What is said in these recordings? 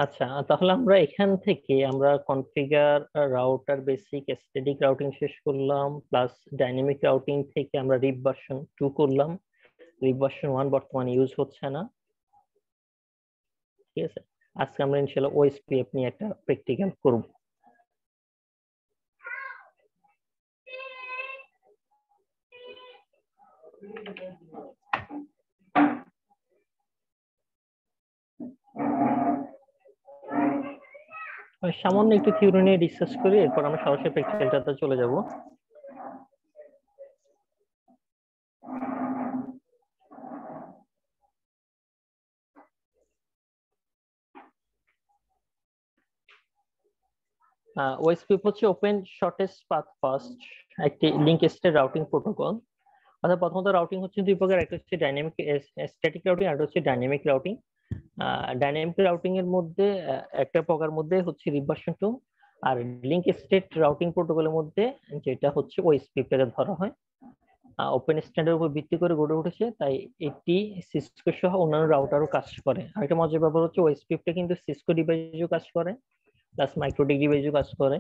আচ্ছা, তাহলে আমরা এখান থেকে আমরা configure, router basic, static routing শেষ করলাম, প্লাস ডাইনামিক রাউটিং থেকে আমরা রিপ ভার্সন 2 করলাম। রিপ ভার্সন 1 বর্তমানে ইউজ হচ্ছে না। ঠিক আছে, আজকে আমরা ইনশাআল্লাহ ওএসপিএফ নিয়ে একটা প্র্যাকটিক্যাল করব। সামান্য একটু থিওরি নিয়ে ডিসকাস করি, এরপর আমরা সরাসরি প্র্যাকটিক্যালটাতে চলে যাব। ওএসপিএফ হচ্ছে ওপেন শর্টেস্ট পাথ ফার্স্ট একটি লিংক স্টেট রাউটিং প্রোটোকল। অর্থাৎ প্রথমত রাউটিং হচ্ছে দুই প্রকার, একটা হচ্ছে ডাইনামিক স্ট্যাটিক রাউটিং, আর হচ্ছে ডাইনামিক রাউটিং। ডাইনামিক রাউটিং এর মধ্যে একটা প্রকার মধ্যে হচ্ছে রিপ ভার্সন 2, আর লিংক স্টেট রাউটিং প্রোটোকলের মধ্যে যেটা হচ্ছে ওএসপিএফটাকে ধরা হয়। ওপেন স্ট্যান্ডার্ডের উপর ভিত্তি করে গড়ে উঠেছে, তাই এটি সিসকো সহ অন্যান্য রাউটারও কাজ করে। আর একটা মজার ব্যাপার হচ্ছে ওএসপিএফটা কিন্তু সিসকো ডিভাইসেও কাজ করে, প্লাস মাইক্রোটিক ডিভাইসেও কাজ করে,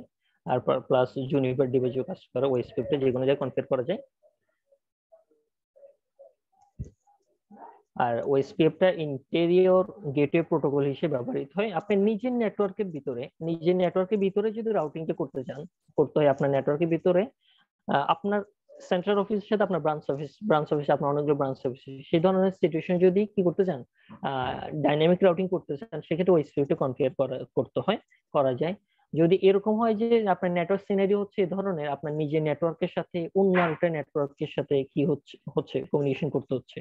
আর প্লাস জুনিপার ডিভাইসেও কাজ করে। ওএসপিএফটা যে কোনো জায়গায় কনফিগার করা যায়। আর ওএসপিএফটা ইন্টেরিয়র গেটওয়ে প্রোটোকল হিসেবে ব্যবহৃত হয়। আপনি নিজের নেটওয়ার্কের ভিতরে যদি রাউটিংটা করতে হয় আপনার নেটওয়ার্কের ভিতরে, আপনার সেন্ট্রাল অফিসের সাথে আপনার ব্রাঞ্চ অফিস আপনার অনেকগুলো ব্রাঞ্চ অফিস, সেই ধরনের সিচুয়েশন যদি কি করতে চান, ডাইনামিক রাউটিং করতে চান, সেক্ষেত্রে ওএসপিএফটা কনফিগার করা যায়। যদি এরকম হয় যে আপনার নেটওয়ার্ক সিনারিও হচ্ছে এই ধরনের, আপনার নিজের নেটওয়ার্কের সাথে অন্য একটা নেটওয়ার্কের সাথে কি হচ্ছে কমিউনিকেশন করতে হচ্ছে,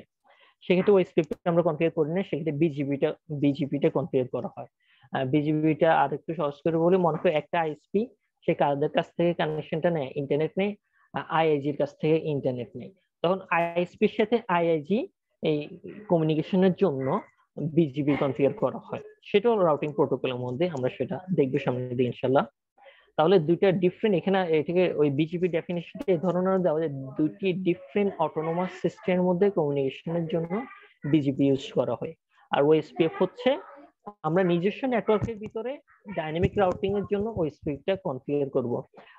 সেক্ষেত্রে ওই স্ক্রিপ্টটা আমরা কনফিগার করি না, সেক্ষেত্রে বিজিপিটা কনফিগার করা হয়। বিজিপিটা আর একটু সহজ করে বলি, মনে করো একটা আইএসপি, সে কাদের কাছ থেকে কানেকশনটা নেয়, ইন্টারনেট নেয়, আইআইজির কাছ থেকে ইন্টারনেট নেয়। তখন আইএসপির সাথে আইআইজি এই কমিউনিকেশনের জন্য বিজিপি কনফিগার করা হয়, সেটাও রাউটিং প্রোটোকলের মধ্যে, আমরা সেটা দেখবো সামনে দিয়ে ইনশাল্লাহ। তাহলে দুইটা ডিফারেন্ট, এখানে এটাকে ওই বিজিপি ডেফিনিশন এই ধরনের দেওয়া যায়, দুইটি ডিফারেন্ট অটোনোমাস সিস্টেমের মধ্যে কমিউনিকেশনের জন্য বিজিপি ইউজ করা হয়। আর ওএসপিএফ হচ্ছে আমরা নিজস্ব নেটওয়ার্কের ভিতরে ডাইনামিক রাউটিং এর জন্য ওএসপিএফটা কনফিগার করব।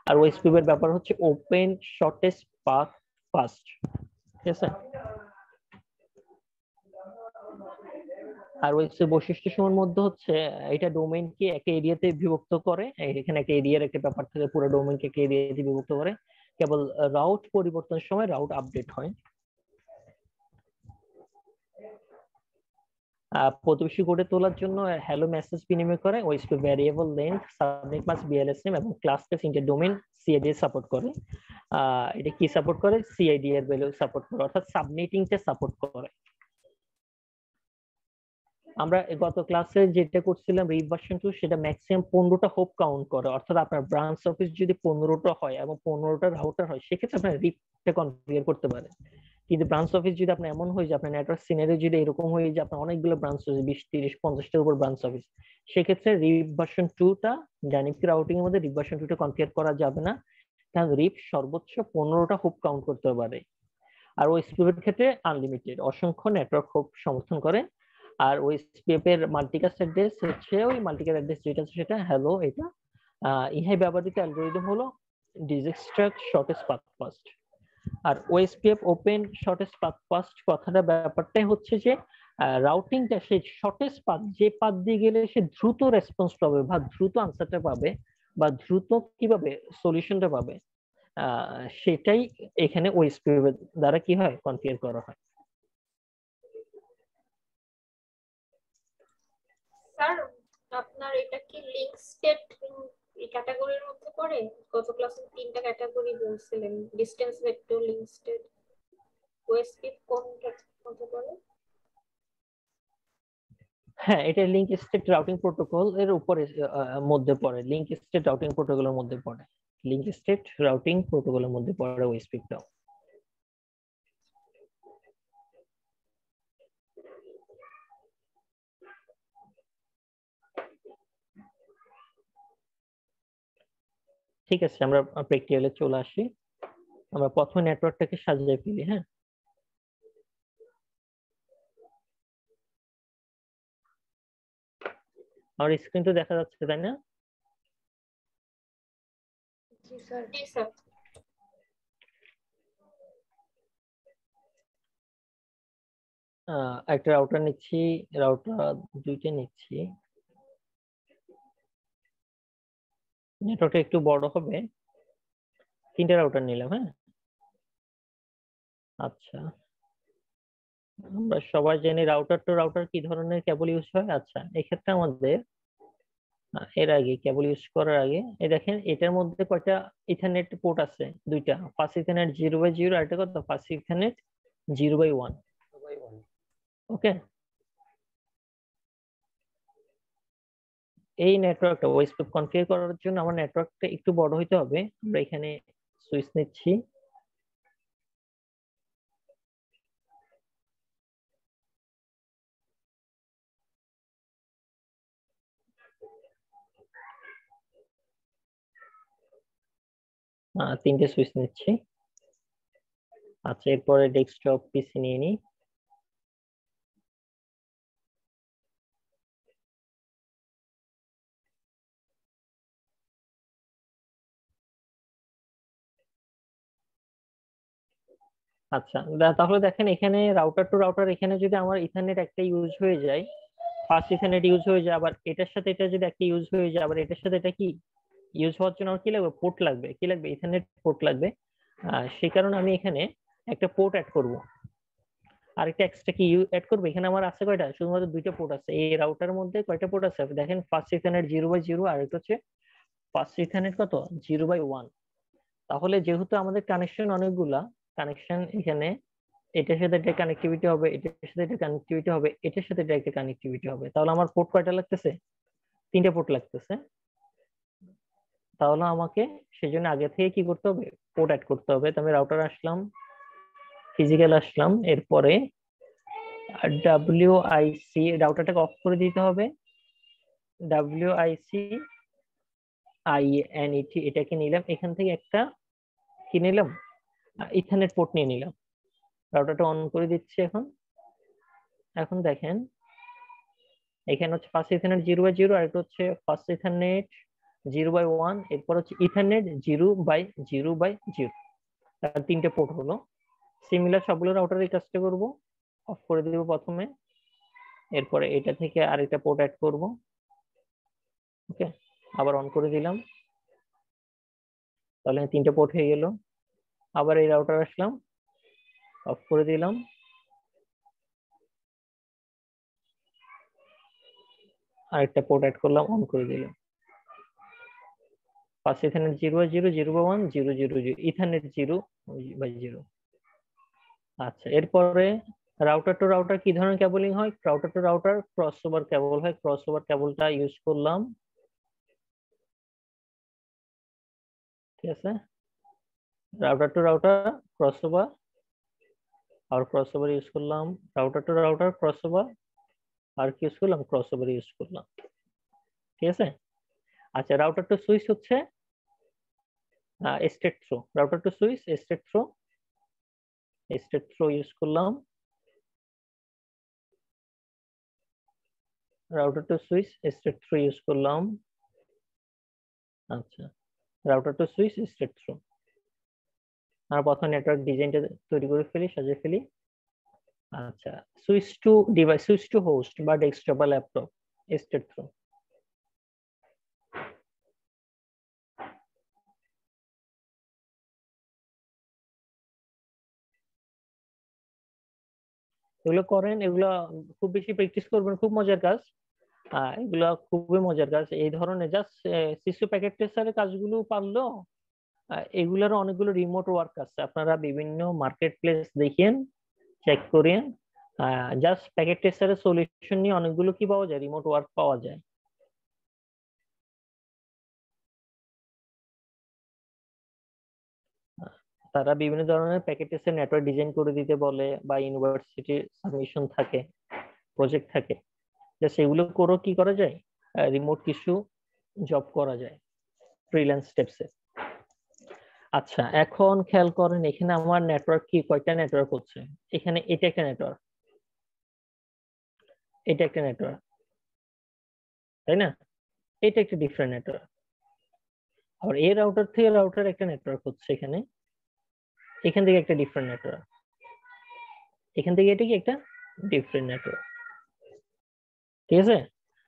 আর ওএসপিএফ এর ব্যাপার হচ্ছে ওপেন শর্টেস্ট পাথ ফার্স্ট। ঠিক আছে, আর ওয়েবসাইট বৈশিষ্ট্য সমূহের মধ্যে হচ্ছে এটা ডোমেইনকে একটা এরিয়াতে বিভক্ত করে। এখানে একটা এরিয়ার একটা ব্যাপার থাকে, পুরো ডোমেইনকে একটা এরিয়াতে বিভক্ত করে, কেবল রাউট পরিবর্তনের সময় রাউট আপডেট হয়। প্রতিবেশী গড়ে তোলার জন্য হ্যালো মেসেজ বিনিময় করে, OSP variable length, subnet mask, VLSM এবং class test inter domain CID support করে। এটা কি সাপোর্ট করে? সিআইডি এর ভ্যালু সাপোর্ট করে, অর্থাৎ সাবনেটিংটা সাপোর্ট করে। আমরা গত ক্লাসে যেটা করছিলাম রিপ ভার্সন 2, সেটা ম্যাক্সিমাম 15টা হোপ কাউন্ট করে, অর্থাৎ আপনার ব্রাঞ্চ অফিস যদি 15টা হয় এবং 15টা রাউটার হয়, সেক্ষেত্রে আপনার রিপটা কনফিগার করতে পারে। কিন্তু ব্রাঞ্চ অফিস যদি আপনার এমন হয় যে আপনার নেটওয়ার্ক সিনারিও যদি এরকম হয় যে আপনার অনেকগুলো ব্রাঞ্চ অফিস, 20, 30, 50টার উপর ব্রাঞ্চ অফিস, সেক্ষেত্রে রিপ ভার্সন 2টা ডাইনামিক রাউটিং এর মধ্যে রিপ ভার্সন 2টা কনফিগার করা যাবে না, কারণ রিপ সর্বোচ্চ 15টা হোপ কাউন্ট করতে পারে। আর ওএসপিএফ এর ক্ষেত্রে আনলিমিটেড, অসংখ্য নেটওয়ার্ক হোপ সমর্থন করে। আর ওএসপিএফ এর মাল্টিকাস্ট অ্যাড্রেস হচ্ছে ওই মাল্টিকাস্ট অ্যাড্রেস যেটা সেটা হ্যালো, এটা ইহাই ব্যবহৃত অ্যালগরিদম হলো ডিজেক্সট্রাক্ট শর্টেস্ট পাথ ফার্স্ট। আর OSPF open shortest path first কথাটা ব্যাপারটাই হচ্ছে যে রাউটিংটা সেই শর্টেস্ট পাথ, যে পাথ দিয়ে গেলে সে দ্রুত রেসপন্স পাবে বা দ্রুত আনসারটা পাবে বা দ্রুত কিভাবে সলিউশনটা পাবে, সেটাই এখানে ওএসপিএফ দ্বারা কি হয় কনফিগার করা হয়। স্যার, আপনার এটা কি লিংক স্টেট ক্যাটাগরির মধ্যে পড়ে? গত ক্লাসে 3টা ক্যাটাগরি বলছিলেন, distance vector, link state, OSP, কোনটার মধ্যে পড়ে? হ্যাঁ, এটা লিংক স্টেট রাউটিং প্রোটোকল এর উপরে মধ্যে পড়ে, লিংক স্টেট রাউটিং প্রোটোকলের মধ্যে পড়ে, লিংক স্টেট রাউটিং প্রোটোকলের মধ্যে পড়ে ওএসপিটা। ঠিক আছে, আমরা প্র্যাকটিক্যালে চলে আসি। আমরা প্রথমে নেটওয়ার্কটাকে সাজিয়ে ফেলি। হ্যাঁ, আমার স্ক্রিন তো দেখা যাচ্ছে তাই না? জি স্যার। জি স্যার। একটা রাউটার নিচ্ছি, রাউটার দুইটা নিচ্ছি। নেটওয়ার্কটা একটু বড় হবে, 3টে রাউটার নিলাম। হ্যাঁ, আচ্ছা, আমরা সবাই জানি রাউটার টু রাউটার কি ধরনের কেবল ইউজ হয়। আচ্ছা, এক্ষেত্রে আমাদের এর আগে কেবল ইউজ করার আগে এই দেখেন এটার মধ্যে কয়টা ইথারনেট পোর্ট আছে? দুইটা। ফার্স্ট ইথারনেট 0/0 আর একটা কত? First ethernet 0/1। ওকে, এই নেটওয়ার্কটা ওএসপি কনফিগার করার জন্য আমার নেটওয়ার্কটা একটু বড় হইতে হবে। আমরা এখানে সুইচ নিচ্ছি। তিনটে সুইচ নিচ্ছি। আচ্ছা, এরপরে ডেস্কটপ পিসি নিয়ে নিই। আচ্ছা, তাহলে দেখেন এখানে রাউটার টু রাউটার, এখানে যদি আমার ইথারনেট একটা ইউজ হয়ে যায়, ফার্স্ট ইথারনেট ইউজ হয়ে যায়, আবার এটার সাথে এটা যদি একটা ইউজ হয়ে যায়, আবার এটার সাথে এটা কি ইউজ হওয়ার জন্য আমার কি লাগবে? পোর্ট লাগবে। কি লাগবে? ইথারনেট পোর্ট লাগবে। সেই কারণে আমি এখানে একটা পোর্ট অ্যাড করব। আরেকটা এক্সট্রা কি অ্যাড করবো। এখানে আমার আছে কয়টা? শুধুমাত্র দুইটা পোর্ট আছে এই রাউটার মধ্যে। কয়টা পোর্ট আছে দেখেন? ফার্স্ট ইথারনেট 0/0 আর একটা হচ্ছে ফার্স্ট ইথারনেট কত? 0/1। তাহলে যেহেতু আমাদের কানেকশন অনেকগুলা, কানেকশন এখানে এটার সাথে একটা কানেক্টিভিটি হবে, এটার সাথে একটা কানেক্টিভিটি হবে, এটার সাথে একটা কানেক্টিভিটি হবে, তাহলে আমার পোর্ট কয়টা লাগতেছে? 3টে পোর্ট লাগতেছে। তাহলে আমাকে সেজন্য আগে থেকে কি করতে হবে? পোর্ট অ্যাড করতে হবে। তো আমি রাউটার আসলাম, ফিজিক্যাল আসলাম, এরপরে WIC রাউটারটাকে অফ করে দিতে হবে। WIC এটাকে নিলাম, এখান থেকে একটা কি নিলাম? ইথারনেট পোর্ট নিয়ে নিলাম। রাউটারটা অন করে দিচ্ছি এখন। এখন দেখেন এখানে হচ্ছে ফার্স্ট ইথারনেট 0/0 আর এটা হচ্ছে ফার্স্ট ইথারনেট 0/1, এরপর হচ্ছে ইথারনেট 0/0/0। তার 3টে পোর্ট হলো। সিমিলার সবগুলো রাউটার এই কাজটা করব। অফ করে দিব প্রথমে, এরপরে এটা থেকে আরেকটা পোর্ট অ্যাড করব। ওকে, আবার অন করে দিলাম, তাহলে 3টে পোর্ট হয়ে গেল। আবার এই রাউটার আসলাম, অফ করে দিলাম, আরেকটা পোর্ট অ্যাড করলাম, অন করে দিলাম। First ethernet 0/0, 0/1, 0/0, ethernet 0/0। আচ্ছা, এরপরে রাউটার টু রাউটার কি ধরনের কেবলিং হয়? Router to router cross over cable হয়। ক্রস ওভার কেবলটা ইউজ করলাম। ঠিক আছে, router to router cross over, আর ক্রস ওভার ইউজ করলাম। Router to router cross over, আর কি ইউজ করলাম? ক্রস ওভার ইউজ করলাম। ঠিক আছে। আচ্ছা, রাউটার টু সুইচ হচ্ছে straight through. Router to switch straight through, straight through use করলাম। Router to switch straight through use করলাম। আচ্ছা, router to switch straight through. আর প্রথম নেটওয়ার্ক ডিজাইনটা তৈরি করে ফেলি, সাজিয়ে ফেলি। আচ্ছা, switch to device, switch to host বা ডেস্কটপ বা ল্যাপটপ, স্টেট থ্রো। এগুলো করেন, এগুলো খুব বেশি প্র্যাকটিস করবেন, খুব মজার কাজ। এগুলো খুবই মজার কাজ। এই ধরনের জাস্ট সিসু প্যাকেট টেস্টারের কাজগুলো পারলেও এগুলোর অনেকগুলো রিমোট ওয়ার্ক আছে, আপনারা বিভিন্ন মার্কেট প্লেস দেখেন, চেক করেন। জাস্ট প্যাকেট টেস্টারের সলিউশন নিয়ে অনেকগুলো কি পাওয়া যায়? রিমোট ওয়ার্ক পাওয়া যায়। তারা বিভিন্ন ধরনের প্যাকেট টেস্টের নেটওয়ার্ক ডিজাইন করে দিতে বলে, বা ইউনিভার্সিটির সাবমিশন থাকে, প্রজেক্ট থাকে, যে সেগুলো করেও কি করা যায়? রিমোট কিছু জব করা যায় ফ্রিল্যান্স স্টেপসে। আচ্ছা, এখন খেয়াল করেন এখানে আমার নেটওয়ার্ক কি কয়টা নেটওয়ার্ক হচ্ছে? এখানে এটা একটা নেটওয়ার্ক, এটা একটা নেটওয়ার্ক, তাই না? এটা একটা ডিফারেন্ট নেটওয়ার্ক। আর এই রাউটার থেকে রাউটার একটা নেটওয়ার্ক হচ্ছে এখানে, এখান থেকে একটা ডিফারেন্ট নেটওয়ার্ক, এখান থেকে এটা কি একটা ডিফারেন্ট নেটওয়ার্ক। ঠিক আছে?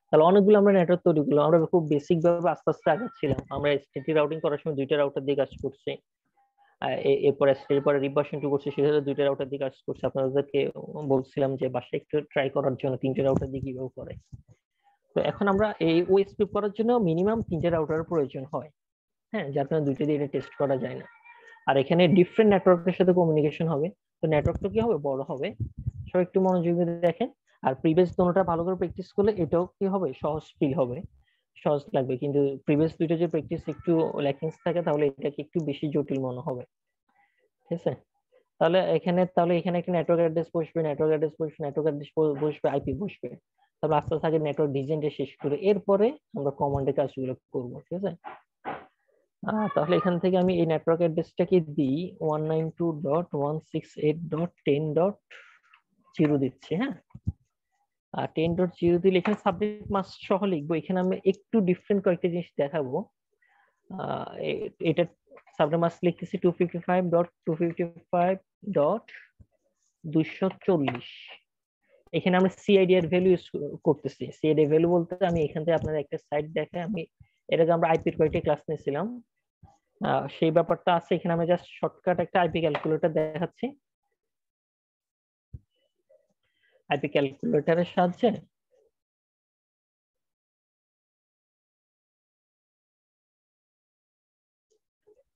তাহলে অনেকগুলো আমরা নেটওয়ার্ক তৈরি করলাম। আমরা খুব বেসিক ভাবে আস্তে আস্তে আগাচ্ছিলাম। আমরা এসটিটি রাউটিং করার সময় দুইটা রাউটার দিয়ে কাজ করছি, এরপরে এরপরে রিভার্সন টু করছি, সেক্ষেত্রে দুইটা রাউটার দিয়ে কাজ করছি। আপনাদেরকে বলছিলাম যে বাসায় একটু ট্রাই করার জন্য তিনটে রাউটার দিয়ে কিভাবে করে। তো এখন আমরা এই ওএসপি করার জন্য মিনিমাম তিনটে রাউটারের প্রয়োজন হয়। হ্যাঁ, যার কারণে দুইটা দিয়ে এটা টেস্ট করা যায় না। আর এখানে ডিফারেন্ট নেটওয়ার্কের সাথে কমিউনিকেশন হবে, তো নেটওয়ার্কটা কি হবে, বড় হবে। সবাই একটু মনোযোগ দিয়ে দেখেন। আর প্রিভিয়াস দুটোটা ভালো করে প্র্যাকটিস করলে এটাও কি হবে, সহজ ফিল হবে, সহজ লাগবে। কিন্তু প্রিভিয়াস দুইটা যে প্র্যাকটিস একটু ল্যাকিংস থাকে, তাহলে এটাকে একটু বেশি জটিল মনে হবে। ঠিক আছে? তাহলে এখানে একটা নেটওয়ার্ক অ্যাড্রেস বসবে, নেটওয়ার্ক অ্যাড্রেস বসবে, নেটওয়ার্ক অ্যাড্রেস বসবে, আইপি বসবে। তারপর আস্তে আস্তে নেটওয়ার্ক ডিজাইনটা শেষ করে এরপরে আমরা কমান্ডে কাজগুলো করবো। ঠিক আছে? তাহলে এখান থেকে আমি এই নেটওয়ার্ক অ্যাড্রেসটাকে দিই 192.168.10.0 দিচ্ছি। হ্যাঁ, আর 10.0 দিলে এখানে সাবজেক্ট মাস্ক সহ লিখবো। এখানে আমি একটু ডিফারেন্ট কয়েকটা জিনিস দেখাবো। এটা সাবজেক্ট মাস্ক লিখতেছি 255.255.240। এখানে আমরা সিআইডি এর ভ্যালু ইউজ করতেছি। সিআইডি ভ্যালু বলতে আমি এখান থেকে আপনাদের একটা সাইট দেখাই। আমি এটাকে আমরা আইপির কয়েকটা ক্লাস নিয়েছিলাম, সেই ব্যাপারটা আছে এখানে। আমি জাস্ট শর্টকাট একটা আইপি ক্যালকুলেটর দেখাচ্ছি। আইপি ক্যালকুলেটরের সাহায্যে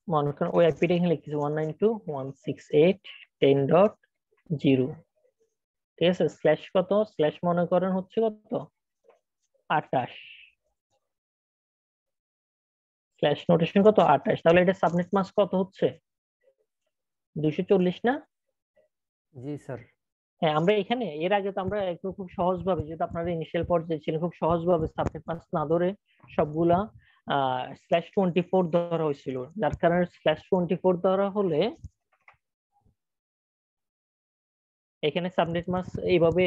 মনে করেন ওই আইপিটা এখানে লিখতেছি 192.168.10.0। ঠিক আছে? স্ল্যাশ কত, স্ল্যাশ মনে করেন হচ্ছে কত, 28, স্ল্যাশ নোটেশন কত, 28। তাহলে এটা সাবনেট মাস্ক কত হচ্ছে, 240 না? জি স্যার। হ্যাঁ, আমরা এখানে এর আগে তো আমরা একটু খুব সহজ ভাবে, যেহেতু আপনারা ইনিশিয়াল পর্যায়ে ছিলেন, খুব সহজ ভাবে সাবনেট মাস্ক না ধরে সবগুলা /24 ধরা হয়েছিল। যার কারণে /24 ধরা হলে এখানে সাবনেট মাস্ক এইভাবে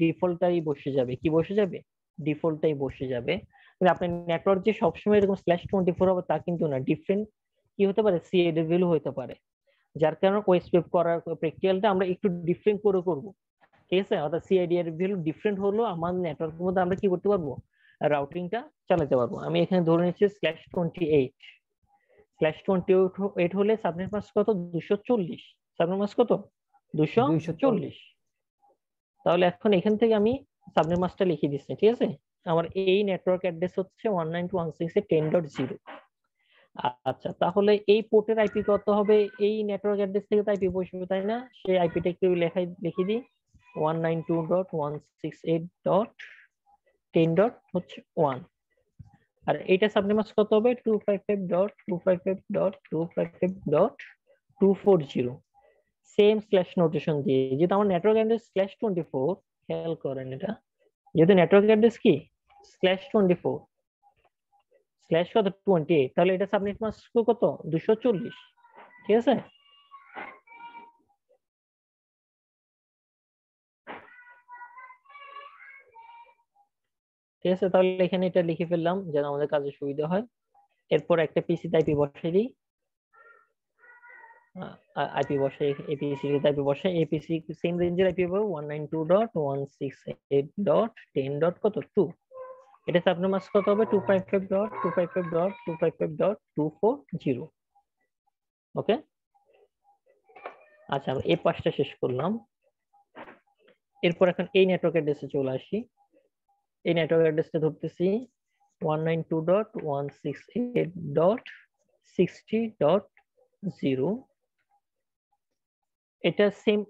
ডিফল্টটাই বসে যাবে। কি বসে যাবে, ডিফল্টটাই বসে যাবে। কিন্তু আপনার নেটওয়ার্ক যে সবসময় এরকম /24 হবে তা কিন্তু না। ডিফারেন্ট কি হতে পারে, সিএডি ভ্যালু হতে পারে। যার কারণে ওএসপি করার প্র্যাকটিক্যালটা আমরা একটু ডিফারেন্ট করে করব। ঠিক আছে? অর্থাৎ সিআইডি এর ভ্যালু ডিফারেন্ট হলো আমার নেটওয়ার্কের মধ্যে আমরা কি করতে পারবো, রাউটিংটা চালাতে পারবো। আমি এখানে ধরে নিচ্ছি /28 হলে সাবনেট মাস্ক কত, 240। সাবনেট মাস্ক কত, 240। তাহলে এখন এখান থেকে আমি সাবনেট মাস্কটা লিখে দিচ্ছি। ঠিক আছে? আমার এই নেটওয়ার্ক অ্যাড্রেস হচ্ছে 192.168.10.0। আচ্ছা, তাহলে এই পোর্টের আইপি কত হবে, এই নেটওয়ার্ক অ্যাড্রেস থেকে তো আইপি বসবে, তাই না? সেই আইপিটা একটু লিখে দিই 192.168.10.1। আর এইটা সাবনেট মাস্ক কত হবে, 255.255.255.240। সেম স্ল্যাশ নোটেশন দিয়ে, যেহেতু আমার নেটওয়ার্ক অ্যাড্রেস /24, খেয়াল করেন এটা, যেহেতু নেটওয়ার্ক অ্যাড্রেস কি /24 স্ল্যাশ কত 28, তাহলে এটা সাবনেট মাস্ক কত, 240। ঠিক আছে? ঠিক আছে, তাহলে এখানে এটা লিখে ফেললাম যেন আমাদের কাজে সুবিধা হয়। এরপর একটা পিসি আইপি বসাই দিই। আইপি বসাই, এপিসি আইপি বসাই। এপিসি সেম রেঞ্জের আইপি পাবো 192.168.10.2। এটা সাবনেট মাস্ক কত হবে, 255.255.255.240। ওকে, আচ্ছা, আমরা এই পাঁচটা শেষ করলাম। এরপর এখন এই নেটওয়ার্ক অ্যাড্রেসে চলে আসি। এই নেটওয়ার্ক অ্যাড্রেসটা ধরতেছি 192.168.60.0। এটা সেম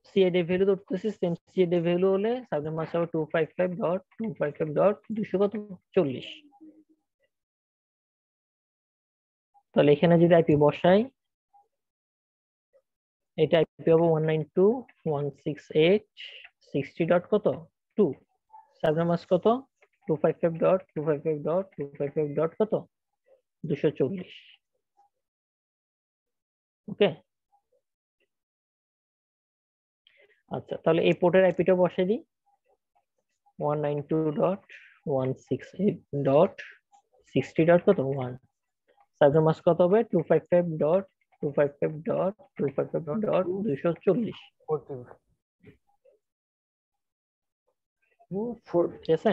সিএডি ভ্যালু ধরতেছি। সেম সিএডি ভ্যালু হলে সাবনেট মাস্ক হবে 255.255.240। তাহলে এখানে যদি আইপি বসাই, এটা আইপি হবে 192.168.60.2। সাবনেট মাস্ক কত, 255.255.240। ওকে, আচ্ছা, তাহলে এই পোর্টের আইপিটা বসাই দিই 192.168.60.2 168.60 ডট কত 1 সার্ভার মাস্ক কত হবে 255.255.255.240 ঠিক আছে।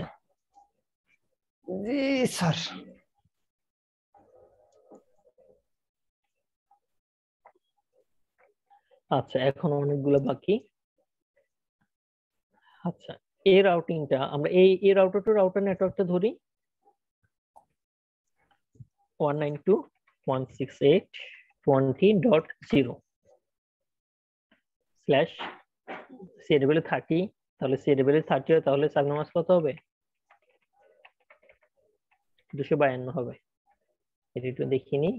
জি স্যার। আচ্ছা এখন অনেকগুলো বাকি। আচ্ছা এই রাউটিংটা আমরা এই রাউটার টু রাউটার নেটওয়ার্কটা ধরি 192.168.20.0 স্ল্যাশ CW 30, তাহলে CW 30 হয়, তাহলে সার্ভার মাস্ক কত হবে 252 হবে। এটা একটু দেখিনি।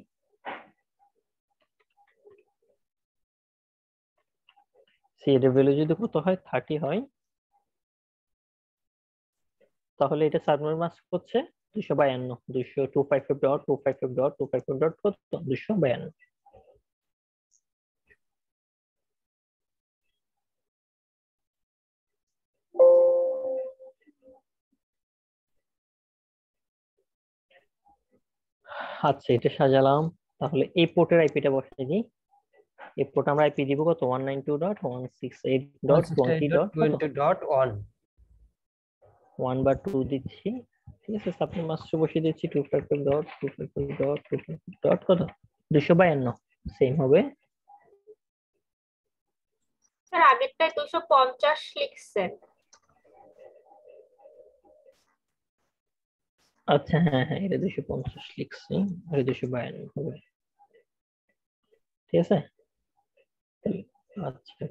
CW যদি কত হয় 30 হয়, তাহলে এটা সার্ভার মাস্ক হচ্ছে 252 255.255.255. কত 252। আচ্ছা এটা সাজালাম, তাহলে এই পোর্টের আইপিটা বসাই দিই। এই পোর্ট আমরা আইপি দিব কত 192.168.20.1 1 বা 2 দিচ্ছি, ঠিক আছে। সাবনেট মাস্ক বসিয়ে দিচ্ছি 255.255.255. কত 252 সেম হবে। স্যার আগেরটায় 250 লিখছেন। আচ্ছা হ্যাঁ হ্যাঁ এটা 250 লিখছি, এটা 252 হবে, ঠিক আছে। আচ্ছা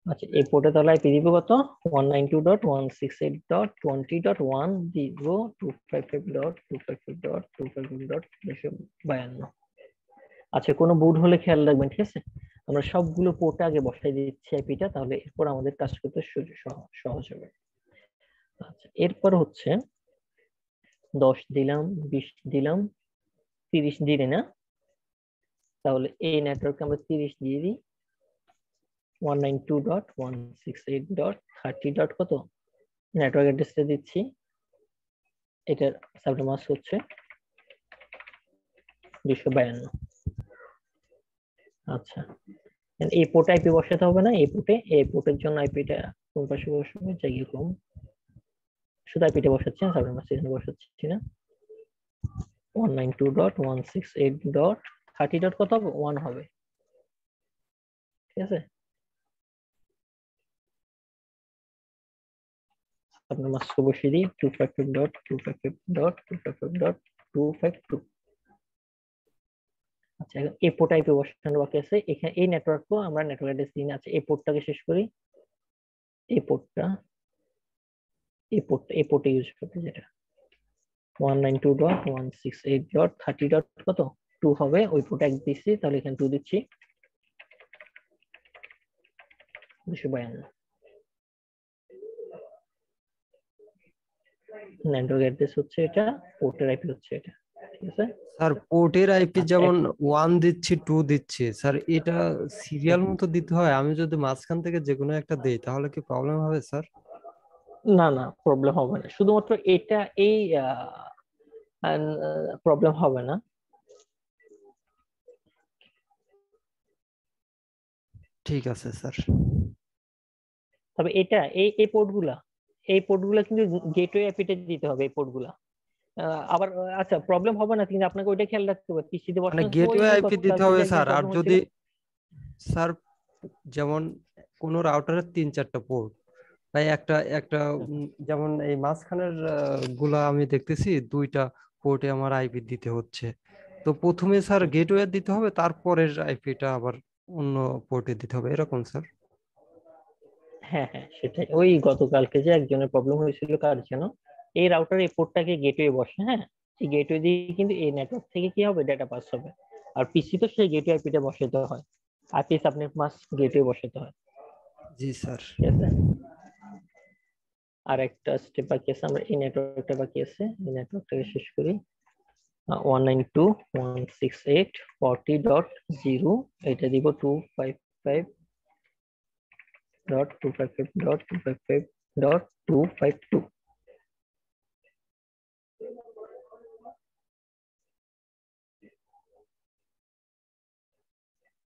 আচ্ছা এই পোর্টে তাহলে আইপি দিব কত 192.168.20.1 দিব 255.255.255.252। আচ্ছা কোনো ভুল হলে খেয়াল রাখবেন, ঠিক আছে। আমরা সবগুলো পোর্টে আগে বসাই দিচ্ছি আইপিটা, তাহলে এরপর আমাদের কাজ করতে সহজ হবে। আচ্ছা এরপর হচ্ছে 10 দিলাম, 20 দিলাম, 30 দিলে না, তাহলে এই নেটওয়ার্কে আমরা 30 দিয়ে দিই 192.168.30. কত নেটওয়ার্ক অ্যাড্রেসটা দিচ্ছি, এটার সাবনেট মাস্ক হচ্ছে 252। আচ্ছা এই পোর্টে আইপি বসাতে হবে না, এই পোর্টের জন্য আইপিটা কোন পাশে বসাবো জায়গা কম, শুধু আইপিটা বসাচ্ছি না, সাবনেট মাস্ক এখানে বসাচ্ছি না। 192.168.30. কত হবে 1 হবে, ঠিক আছে। সাবনেট মাস্ক বসিয়ে দিই 255.255.255.252। আচ্ছা এখন এই পোর্ট আইপি বসানো বাকি আছে, এখানে এই নেটওয়ার্কও আমরা নেটওয়ার্ক অ্যাড্রেস দিন আছে, এই পোর্টটাকে শেষ করি। এই পোর্টটা ইউজ করতে, যেটা 192.168.30. কত 2 হবে, ওই পোর্ট এক দিচ্ছি, তাহলে এখানে 2 দিচ্ছি 252। নেটওয়ার্ক অ্যাড্রেস হচ্ছে এটা, পোর্টের আইপি হচ্ছে এটা, ঠিক আছে। স্যার পোর্টের আইপি আচ্ছা যেমন 1 দিচ্ছি 2 দিচ্ছি স্যার, এটা সিরিয়াল মতো দিতে হয়? আমি যদি মাঝখান থেকে যে কোনো একটা দেই তাহলে কি প্রবলেম হবে স্যার? না না প্রবলেম হবে না, শুধুমাত্র এটা এই প্রবলেম হবে না। ঠিক আছে স্যার। তবে এটা এই পোর্টগুলা কিন্তু গেটওয়ে আইপিতে দিতে হবে, এই পোর্টগুলা আবার আচ্ছা প্রবলেম হবে না, কিন্তু আপনাকে ওইটা খেয়াল রাখতে হবে পিসিতে মানে বসানোর সময় গেটওয়ে যে আইপি দিতে গতকালকে যে হবে একজন স্যার। আর প্রবলেম হয়েছিল। যদি স্যার যেমন কোন রাউটারের 3-4টা পোর্ট, তাই একটা একটা যেমন এই মাঝখানের গুলা আমি দেখতেছি 2টা পোর্টে আমার আইপি দিতে হচ্ছে। তো প্রথমে স্যার গেটওয়ে দিতে হবে, তারপরের আইপিটা আবার অন্য পোর্টে দিতে হবে, এরকম স্যার? হ্যাঁ হ্যাঁ সেটাই, ওই গতকালকে যে একজনের প্রবলেম হয়েছিল কার যেন, এই রাউটার এই পোর্টটাকে গেটওয়ে বসে, হ্যাঁ এই গেটওয়ে দিয়ে কিন্তু এই নেটওয়ার্ক থেকে কি হবে ডাটা পাস হবে। আর পিসি তো সেই গেটওয়ে আইপিটা বসাতে হয়, আইপি সাবনেট মাস্ক গেটওয়ে বসাতে হয়, জি স্যার। ঠিক আছে। আর একটা স্টেপ বাকি আছে, আমরা এই নেটওয়ার্কটা বাকি আছে, এই নেটওয়ার্কটাকে শেষ করি 192.168.40.0, এটা দিব 255. 192.168.255.252.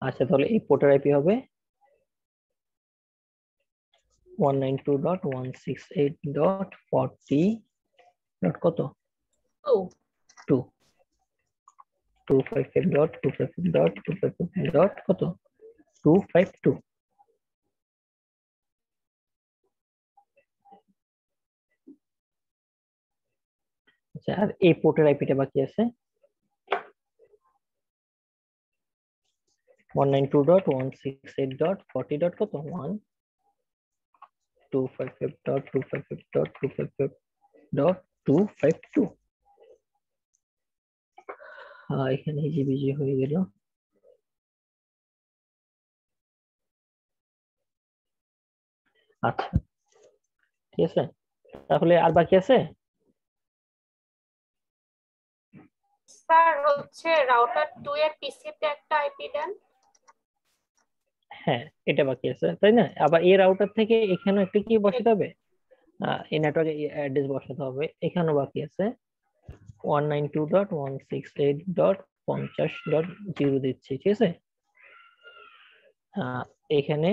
আচ্ছা, তাহলে এই পোর্টের আইপি হবে 192.168.40 কত ও 2 255.255.255. কত 252. আচ্ছা, আর এই পোর্টের আইপিটা বাকি আছে 192.168.40. কত 1 255.255.255.252. এখানে হিজিবিজি হয়ে গেল। আচ্ছা, ঠিক আছে, তাহলে আর বাকি আছে। স্যার হচ্ছে রাউটার 2 এর পিসিতে একটা আইপি দেন। হ্যাঁ, এটা বাকি আছে, তাই না? আবার এই রাউটার থেকে এখানে একটা কি বসাতে হবে, এই নেটওয়ার্কে অ্যাড্রেস বসাতে হবে। এখানেও বাকি আছে 192.168.50.0 দিচ্ছি, ঠিক আছে। এখানে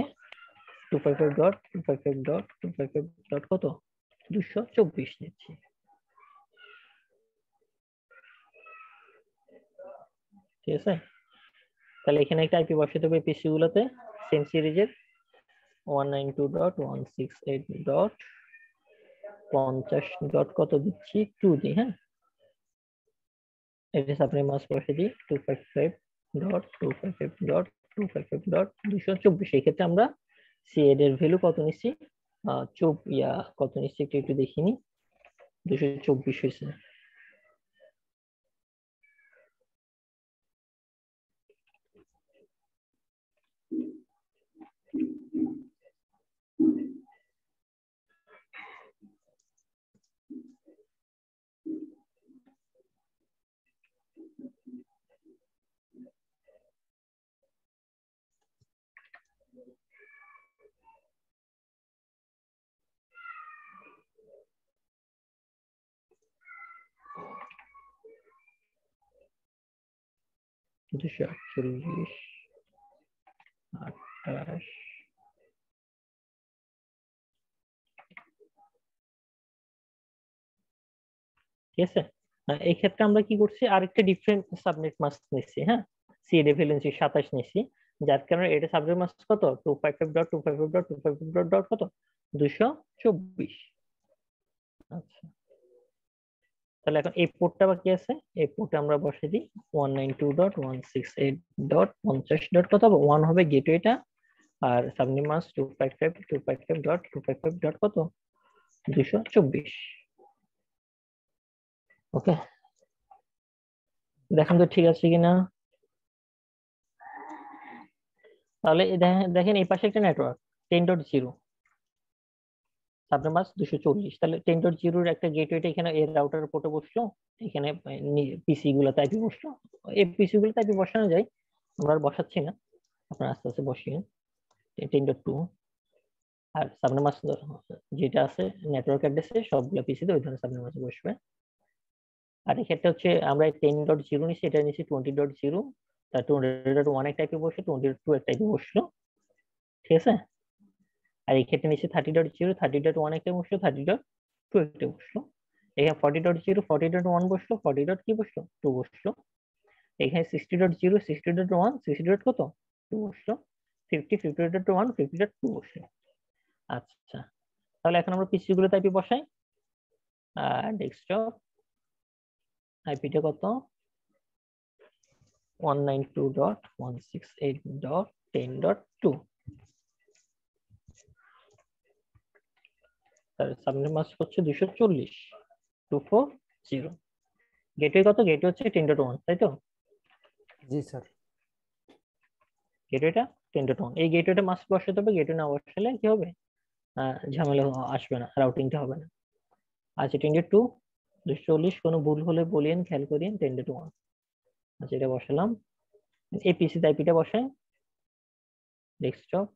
255.255.255. কত 224 নিচ্ছি, ঠিক আছে। তাহলে এখানে একটা আইপি বসাতে হবে পিসি গুলোতে সেম সিরিজের 192.168.50. কত দিচ্ছি 2 দিই, হ্যাঁ। এটা সাবনেট মাস্ক বসে দিই 255.255.255.224। এই ক্ষেত্রে আমরা সিএড এর ভ্যালু কত নিচ্ছি, কত নিচ্ছি একটু একটু দেখিনি, 224 হয়েছে। দুশো 48, 28। ঠিক আছে, এই ক্ষেত্রে আমরা কি করছি, আরেকটা ডিফারেন্ট সাবনেট মাস্ক নিচ্ছি, হ্যাঁ। সিএড এর ভ্যালু 27 নিচ্ছি, যার কারণে এটা সাবনেট মাস্ক কত 255.255.255. কত 224। আচ্ছা, তাহলে এখন এই পোর্টটা বাকি আছে, এই পোর্টে আমরা বসে দিই 192.168.50. কত হবে 1 হবে গেটওয়েটা, আর সাবনেট মাস্ক 255.255.255. কত 224। ওকে, দেখেন তো ঠিক আছে কিনা। তাহলে দেখেন এই পাশে একটা নেটওয়ার্ক 10.0, সাবনেট মাস্ক 240। তাহলে 10.0 একটা গেটওয়েটা এখানে এর রাউটার পোর্টে বসলো, এখানে পিসি গুলোতে আইপি বসলো। এই পিসি গুলোতে আইপি বসানো যায়, আমরা আর বসাচ্ছি না, আপনারা আস্তে আস্তে বসিয়ে 10.2। আর সাবনেট মাস্ক যেটা আছে নেটওয়ার্ক অ্যাড্রেসে সবগুলো পিসিতে ওই ধরনের সাবনেট মাস্ক বসবে। আর এক্ষেত্রে হচ্ছে আমরা 10.0 নিচ্ছি, এটা নিচ্ছি 20.0, তার 20.1 একটা আইপি বসে 22 একটা আইপি বসলো, ঠিক আছে। আর এই ক্ষেত্রে নিচে 30.0, 30.1 একটা বসলো, 30.2 একটা বসলো। এখানে 40.0, 40.1 বসলো, 40. কি বসলো 2 বসলো। এখানে 60.0, 60.1, 60. কত 2 বসলো। 50, 50.1, 50.2 বসলো। আচ্ছা, তাহলে এখন আমরা পিসি গুলোতে আইপি বসাই। ডেস্কটপ আইপিটা কত 192.168.10.2। তার সাবনেট মাস্ক হচ্ছে 240, 240। গেটওয়ে কত, গেটওয়ে হচ্ছে 10.1, তাই তো? জি স্যার। গেটওয়েটা 10.1, এই গেটওয়েটা মাস্ক বসাতে হবে, গেটওয়ে না বসালে কি হবে, ঝামেলা আসবে না, রাউটিংটা হবে না। আচ্ছা 10.2, 240, কোনো ভুল হলে বলিয়েন, খেয়াল করিয়েন 10.1। আচ্ছা, এটা বসালাম। এই পিসি আইপিটা বসাই, ডেস্কটপ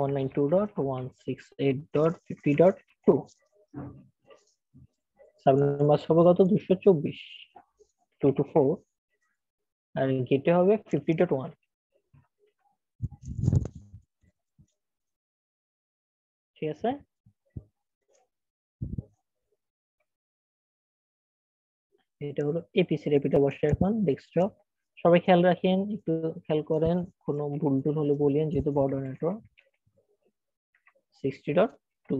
192.168.50.2 সাবনেট মাস্ক হবে কত 224 2 to 4 আর গেটে হবে 50.1 ঠিক আছে এটা হলো এপিসির এপিটা বসে এখন ডেস্কটপ সবাই খেয়াল রাখেন একটু খেয়াল করেন কোনো ভুল টুল হলে বলেন যেহেতু বর্ডার নেটওয়ার্ক 60.2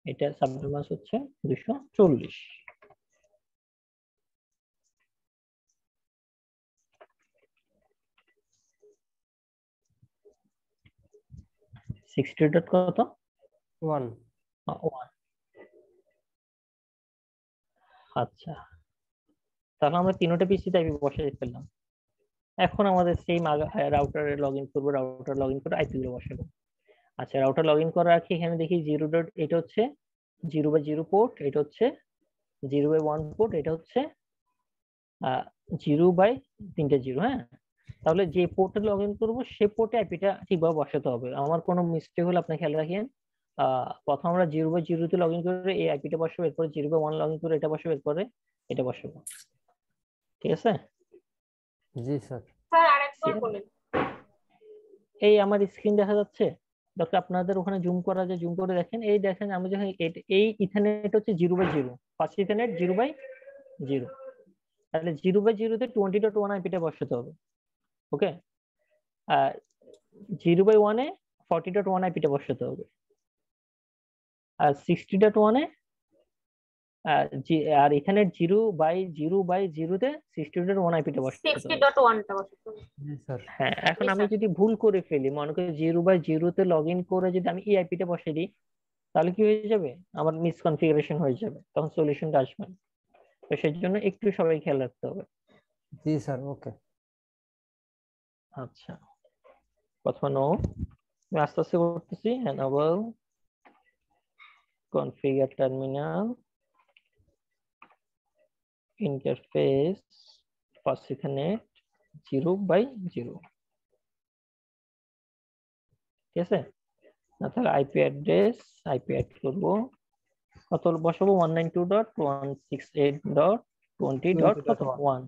এটা সাবনেট মাস্ক হচ্ছে 240 60 ডট কত 1 1 আচ্ছা তাহলে আমরা তিনটা পিসিতে আইপি বসাই ফেললাম এখন আমাদের সেম রাউটারে লগইন করব রাউটার লগইন করে আইপি গুলো বসাবো আচ্ছা রাউটার লগইন করার আগে এখানে দেখি 0 ডট এটা হচ্ছে 0/0 পোর্ট এটা হচ্ছে 0/1 পোর্ট এটা হচ্ছে 0/3 হ্যাঁ তাহলে যে পোর্টে লগইন করব সেই পোর্টে আইপিটা ঠিকভাবে বসাতে হবে আমার কোনো মিস্টেক হলে আপনি খেয়াল রাখেন প্রথম আমরা 0/0 তে লগইন করে এই আইপিটা বসাবো এরপর 0/1 লগইন করে এটা বসাবো এরপরে এটা বসাবো ঠিক আছে জি স্যার স্যার আরেকবার বলেন এই আমার স্ক্রিন দেখা যাচ্ছে ডক্টর আপনাদের ওখানে জুম করা যায় জুম করে দেখেন এই দেখেন আমি যখন এই ইথারনেট হচ্ছে 0/0 ফার্স্ট ইথারনেট 0/0 তাহলে 0/0 তে 20.1 আইপিটা বসাতে হবে ওকে আর 0/1 এ 40.1 আইপিটা বসাতে হবে আর 60.1 এ আর এখানে 0/0 তে 60.1 আইপিটা বসাতে হবে 60.1 টা বসাতে হবে জি স্যার হ্যাঁ এখন জি, আমি স্যার। যদি ভুল করে ফেলি মনে করি 0/0 তে লগ ইন করে যদি আমি এই আইপিটা বসিয়ে দিই তাহলে কি হয়ে যাবে আমার মিসকনফিগারেশন হয়ে যাবে তখন সলিউশনটা আসবে না তো সেই জন্য একটু সবাই খেয়াল রাখতে হবে জি স্যার ওকে আচ্ছা প্রথমে নো আমি আস্তে আস্তে করতেছি enable configure terminal interface first ethernet 0/0 ঠিক আছে না তাহলে আইপি অ্যাড্রেস আইপি অ্যাড করবো কত বসাবো 192.168.20. কত 1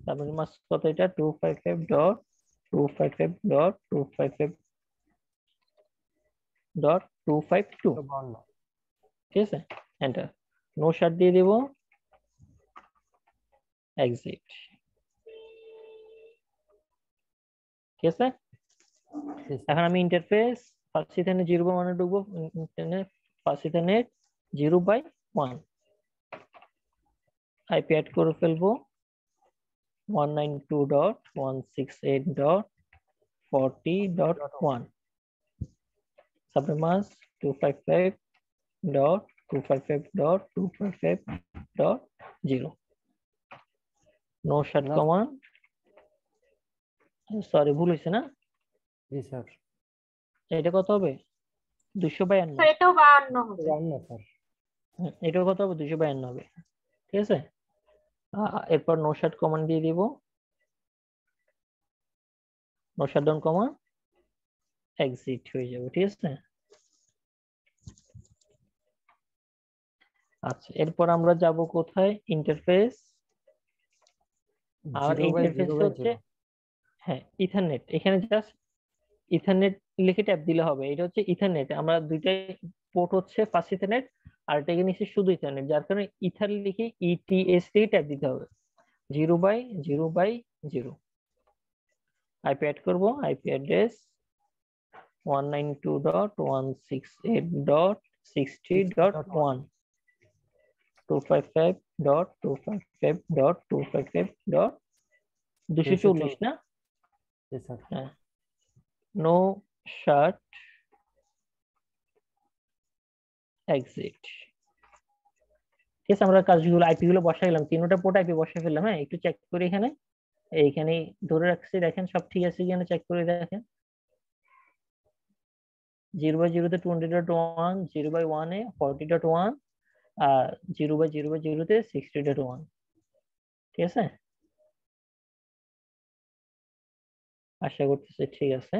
তারপরে মাস কত এটা 255.255.255.252 ঠিক আছে এন্টার নো শাট দিয়ে দেব এক্সিট ঠিক আছে এখন আমি ইন্টারফেস ফার্স্ট ইথারনেট 0/1 এ ঢুকবো internet fast ethernet 0/1 IP add করে ফেলবো 192.168.40.1 subnet mask 255.255.255.0 no shut command sorry ভুল হয়েছে না জি স্যার এটা কত হবে 252 স্যার এটাও 52 হবে জানি না স্যার এটা কত হবে 252 হবে ঠিক আছে এরপর নো শাট কমান্ড দিয়ে দিব নো শাটডাউন কমান্ড এক্সিট হয়ে যাবে ঠিক আছে আচ্ছা এরপর আমরা যাব কোথায় ইন্টারফেস আর ইন্টারফেস হচ্ছে হ্যাঁ ইথারনেট এখানে জাস্ট ইথারনেট লিখে ট্যাপ দিলে হবে এটা হচ্ছে ইথারনেট আমরা দুইটাই পোর্ট হচ্ছে ফার্স্ট ইথারনেট আর এটাকে নিচে শুধু ইথারনেট যার কারণে ইথার লিখে ইটিএস থেকে ট্যাপ দিতে হবে 0/0/0 আইপি অ্যাড করব আইপি অ্যাড্রেস 192.168.60.1 255.255.255.240 না জি স্যার হ্যাঁ নো শাট এক্সিট ঠিক আছে আমরা কাজগুলো আইপি গুলো বসাইলাম তিনটা পোর্ট আইপি বসাই ফেললাম হ্যাঁ একটু চেক করি এখানে এইখানে ধরে রাখছি দেখেন সব ঠিক আছে কিনা চেক করে দেখেন 0/0 তে 20.1 0/1 এ 40.1 আর 0/0/0 তে 60.1 ঠিক আছে আশা করতেছি ঠিক আছে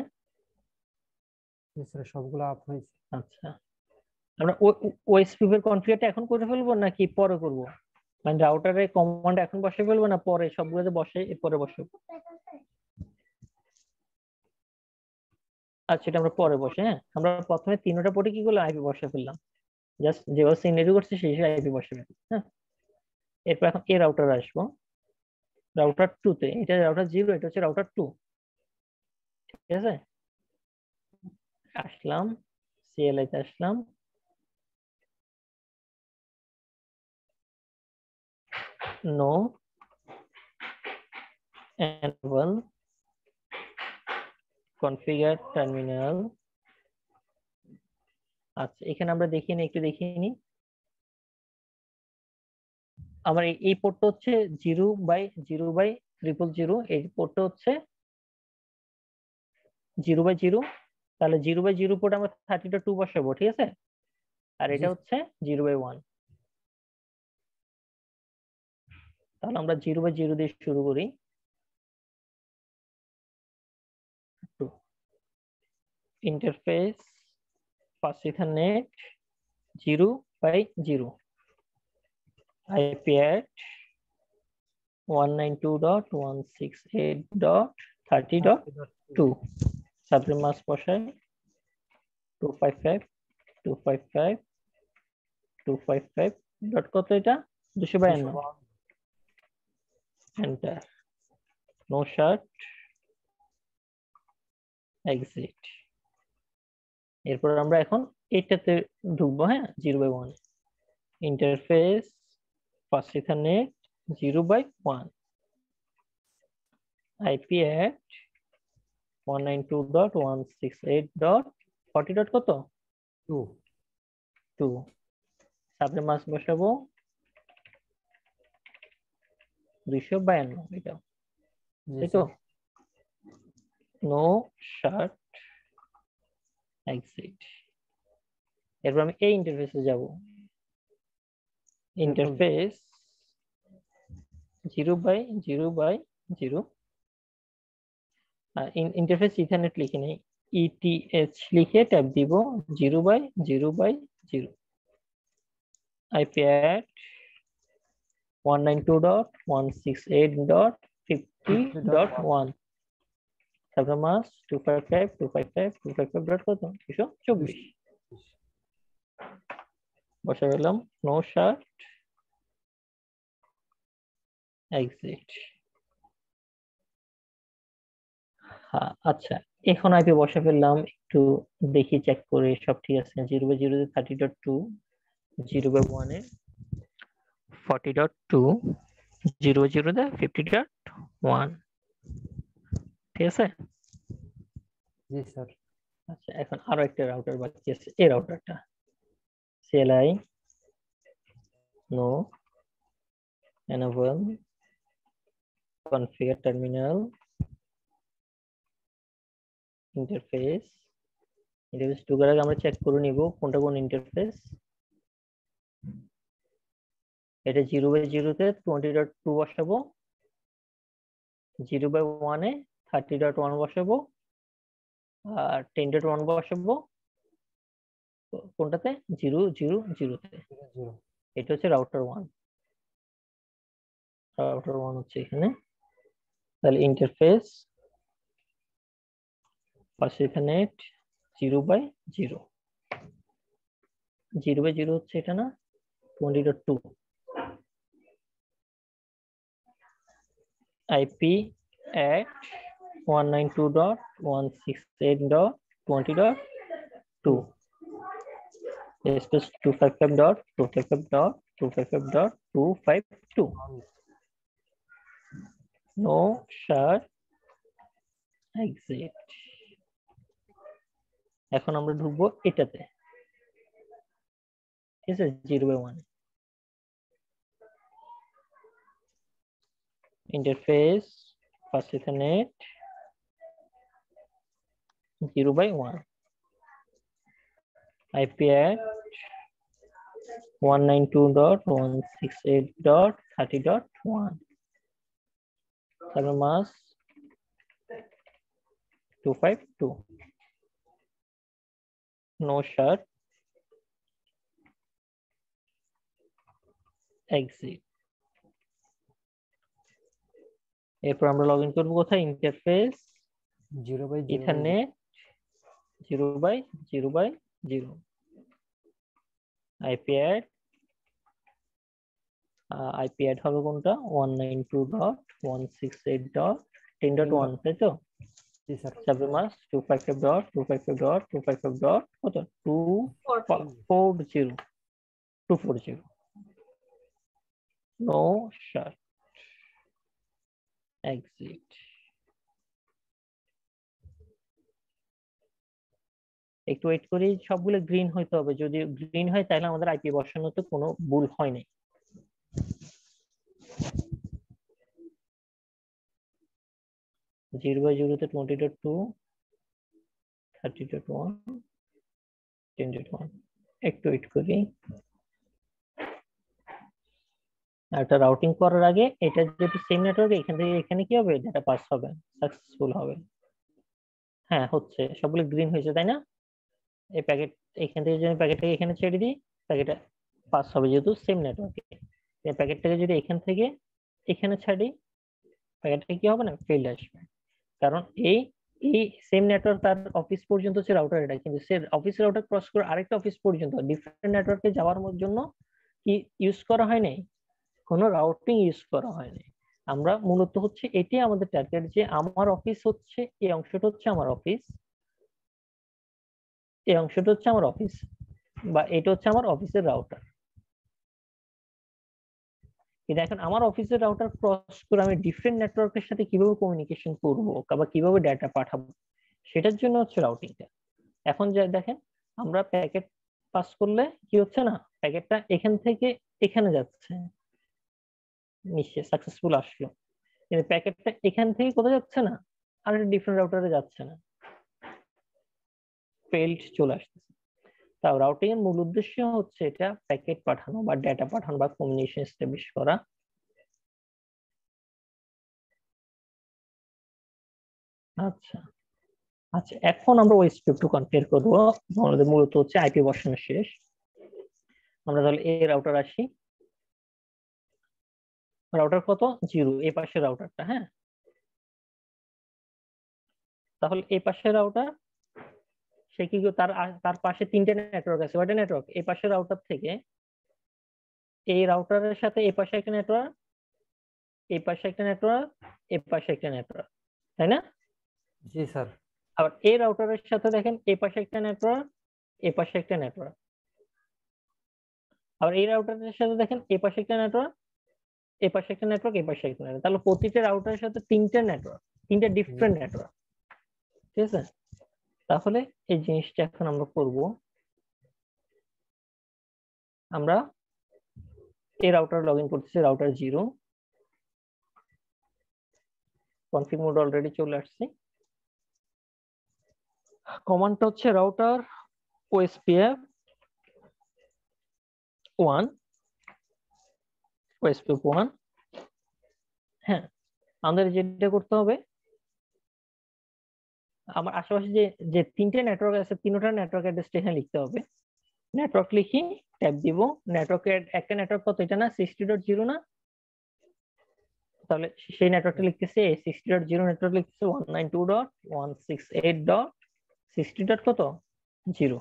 স্যার সবগুলো আপ হয়েছে। আচ্ছা, আমরা ওএসপিএফ এর কনফিগারটা এখন করে ফেলবো নাকি পরে করব? মানে রাউটারে কমান্ড এখন বসে ফেলবো না পরে সবগুলোতে বসে এরপরে বসাবো? আচ্ছা, এটা আমরা পরে বসে, হ্যাঁ আমরা প্রথমে তিনটা পোর্টে কি করলাম, আইপি বসে ফেললাম, জাস্ট যেভাবে সিনারি করছে সেই হিসেবে আইপি বসে ফেললাম। হ্যাঁ, এরপর এখন এই রাউটার আসবো, রাউটার 2 তে, এটা রাউটার 0, এটা হচ্ছে রাউটার 2। ঠিক আছে, আসলাম, সিএলআই তে আসলাম, নো enable configure terminal। আচ্ছা, এখানে আমরা দেখিনি, একটু দেখিনি, আমার এই পোর্টটা হচ্ছে 0/0/000, এই পোর্টটা হচ্ছে 0/0, তাহলে 0/0 পোর্ট আমরা 32 বসাবো, ঠিক আছে, আর এটা হচ্ছে 0/1, তাহলে আমরা 0/0 দিয়ে শুরু করি। Interface fast ethernet 0/0, IP at 192.168.30.2, subnet mask বসাই 255.255.255 ডট কত, এটা 252, এন্টার, নো শার্ট, এক্সিট। এরপর আমরা এখন এটাতে ঢুকবো, হ্যাঁ 0/1, interface fast ethernet 0/1, IP at 192.168.40. কত 2, সাবনেট মাস্ক বসাবো 252, এটা তাই তো, নো শার্ট, এক্সিট। এরপর আমি এই ইন্টারফেসে যাব, ইন্টারফেস 0/0/0, ইন্টারফেস ইথারনেট লিখে নেই, ইটিএচ লিখে ট্যাব দিব 0/0/0, IP at 192.168.50.1, subnet mask 255.255.255 dot কত 224, বসে গেলাম, নো শার্ট, এক্সিট। হ্যাঁ, আচ্ছা, এখন আইপি বসে ফেললাম, একটু দেখি চেক করে সব ঠিক আছে। 0/0 তে 30.2, 0/1 এ 40.2, 0/0 তে 50.1, ঠিক আছে। জি স্যার। আচ্ছা, এখন আরো একটা রাউটার বাকি আছে, এই রাউটারটা CLI, no enable configure terminal, interface ঢোকার আগে আমরা চেক করে নিব কোনটা কোন ইন্টারফেস। এটা 0/0 তে 20.2 বসাবো, 0/1 এ 30.1 বসাবো, আর 10.1 বসাবো কোনটাতে 0/0/0 তে। এটা হচ্ছে রাউটার 1, রাউটার 1 হচ্ছে এখানে। তাহলে ইন্টারফেস পাশে এখানে 0/0, 0/0 হচ্ছে এটা না 20.2, IP at 192.168.20.2, space 255.255.255.252, no share, exit। এখন আমরা ঢুকবো এটাতে, ঠিক আছে, 0/1, interface fast ethernet 0/1, IP at 192.168.30.1, subnet mask 252, no shut exit. এরপর আমরা লগ ইন করবো কোথায়, ইন্টারফেস 0/0/0 ইথারনেট 0/0/0 আইপি অ্যাড হবে কোনটা 192.168.10.1 তাই তো। জি স্যার। Subject mask 255.255.255. কত 240 নো শার্ট এক্সিট। একটু ওয়েট করি, সবগুলো গ্রিন হইতে হবে, যদি গ্রিন হয় তাহলে আমাদের আইপি বসানোতে কোনো ভুল হয় নাই। জিরো বাই জিরোতে 20.2 30.1 10.1 একটু ওয়েট করি। একটা রাউটিং করার আগে এটা যেহেতু সেম নেটওয়ার্ক, এখান থেকে এখানে কি হবে, ডাটা পাস হবে, সাকসেসফুল হবে। হ্যাঁ হচ্ছে, সবগুলো গ্রিন হয়েছে তাই না। এই প্যাকেট এখান থেকে যদি প্যাকেটটাকে এখানে ছেড়ে দিই, প্যাকেটটা পাস হবে যেহেতু সেম নেটওয়ার্কে। এই প্যাকেটটাকে যদি এখান থেকে এখানে ছাড়ি, প্যাকেটটা কি হবে না, ফেল্ড আসবে। কারণ এই এই সেম নেটওয়ার্ক তার অফিস পর্যন্ত হচ্ছে রাউটার, এটা কিন্তু সে অফিস রাউটার ক্রস করে আরেকটা অফিস পর্যন্ত ডিফারেন্ট নেটওয়ার্কে যাওয়ার জন্য কি ইউজ করা হয় নাই, কোনো রাউটিং ইউজ করা হয় নাই। আমরা মূলত হচ্ছে এটি আমাদের টার্গেট, যে আমার অফিস হচ্ছে এই অংশটা হচ্ছে আমার অফিস, এই অংশটা হচ্ছে আমার অফিস, বা এটা হচ্ছে আমার অফিসের রাউটার। কিন্তু এখন আমার অফিসের রাউটার ক্রস করে আমি ডিফারেন্ট নেটওয়ার্কের সাথে কিভাবে কমিউনিকেশন করবো বা কিভাবে ডাটা পাঠাবো, সেটার জন্য হচ্ছে রাউটিংটা। এখন যা দেখেন, আমরা প্যাকেট পাস করলে কি হচ্ছে না, প্যাকেটটা এখান থেকে এখানে যাচ্ছে, নিশ্চয় সাকসেসফুল আসলো, কিন্তু প্যাকেটটা এখান থেকে কোথাও যাচ্ছে না, আর একটা ডিফারেন্ট রাউটারে যাচ্ছে না, ফেল্ড চলে আসতেছে। তাও রাউটিং এর মূল উদ্দেশ্য হচ্ছে এটা প্যাকেট পাঠানো বা ডেটা পাঠানো বা কমিউনিকেশন এস্টাবলিশ করা। আচ্ছা আচ্ছা, এখন আমরা ওই স্ক্রিপ্ট কনফিগার করবো। আমাদের মূলত হচ্ছে আইপি বসানো শেষ। আমরা তাহলে এই রাউটার আসি, রাউটার কত 0, এই পাশে রাউটারটা, হ্যাঁ তাহলে এই পাশে রাউটার, সে কি তার তার পাশে 3টে নেটওয়ার্ক আছে, কয়টা নেটওয়ার্ক, এই পাশে রাউটার থেকে এই রাউটারের সাথে এই পাশে একটা নেটওয়ার্ক, এই পাশে একটা নেটওয়ার্ক, এই পাশে একটা নেটওয়ার্ক, তাই না। জি স্যার। আবার এই রাউটারের সাথে দেখেন এই পাশে একটা নেটওয়ার্ক, এই পাশে একটা নেটওয়ার্ক, আবার এই রাউটারের সাথে দেখেন এই পাশে একটা নেটওয়ার্ক, এই পাশে একটা নেটওয়ার্ক, এই পাশে একটা নেটওয়ার্ক, তাহলে প্রতিটা রাউটারের সাথে 3টে নেটওয়ার্ক, 3টে ডিফারেন্ট নেটওয়ার্ক, ঠিক আছে। তাহলে এই জিনিসটা এখন আমরা করব, আমরা এই রাউটার লগ ইন করতেছি, রাউটার 0, কনফিগ মোড অলরেডি চলে আসছে। কমান্ডটা হচ্ছে রাউটার ওএসপিএফ 1, ওএসপিএফ 1। হ্যাঁ, আমাদের যেটা করতে হবে, আমার আশেপাশে যে যে 3টে নেটওয়ার্ক আছে, 3টা নেটওয়ার্ক অ্যাড্রেস এখানে লিখতে হবে। নেটওয়ার্ক লিখি, ট্যাব দিব, নেটওয়ার্কের একটা নেটওয়ার্ক কত, এটা না 60.0 না, তাহলে সেই নেটওয়ার্কটা লিখতেছে, এই 60.0 নেটওয়ার্ক লিখতেছে 192.168.60. কত 0,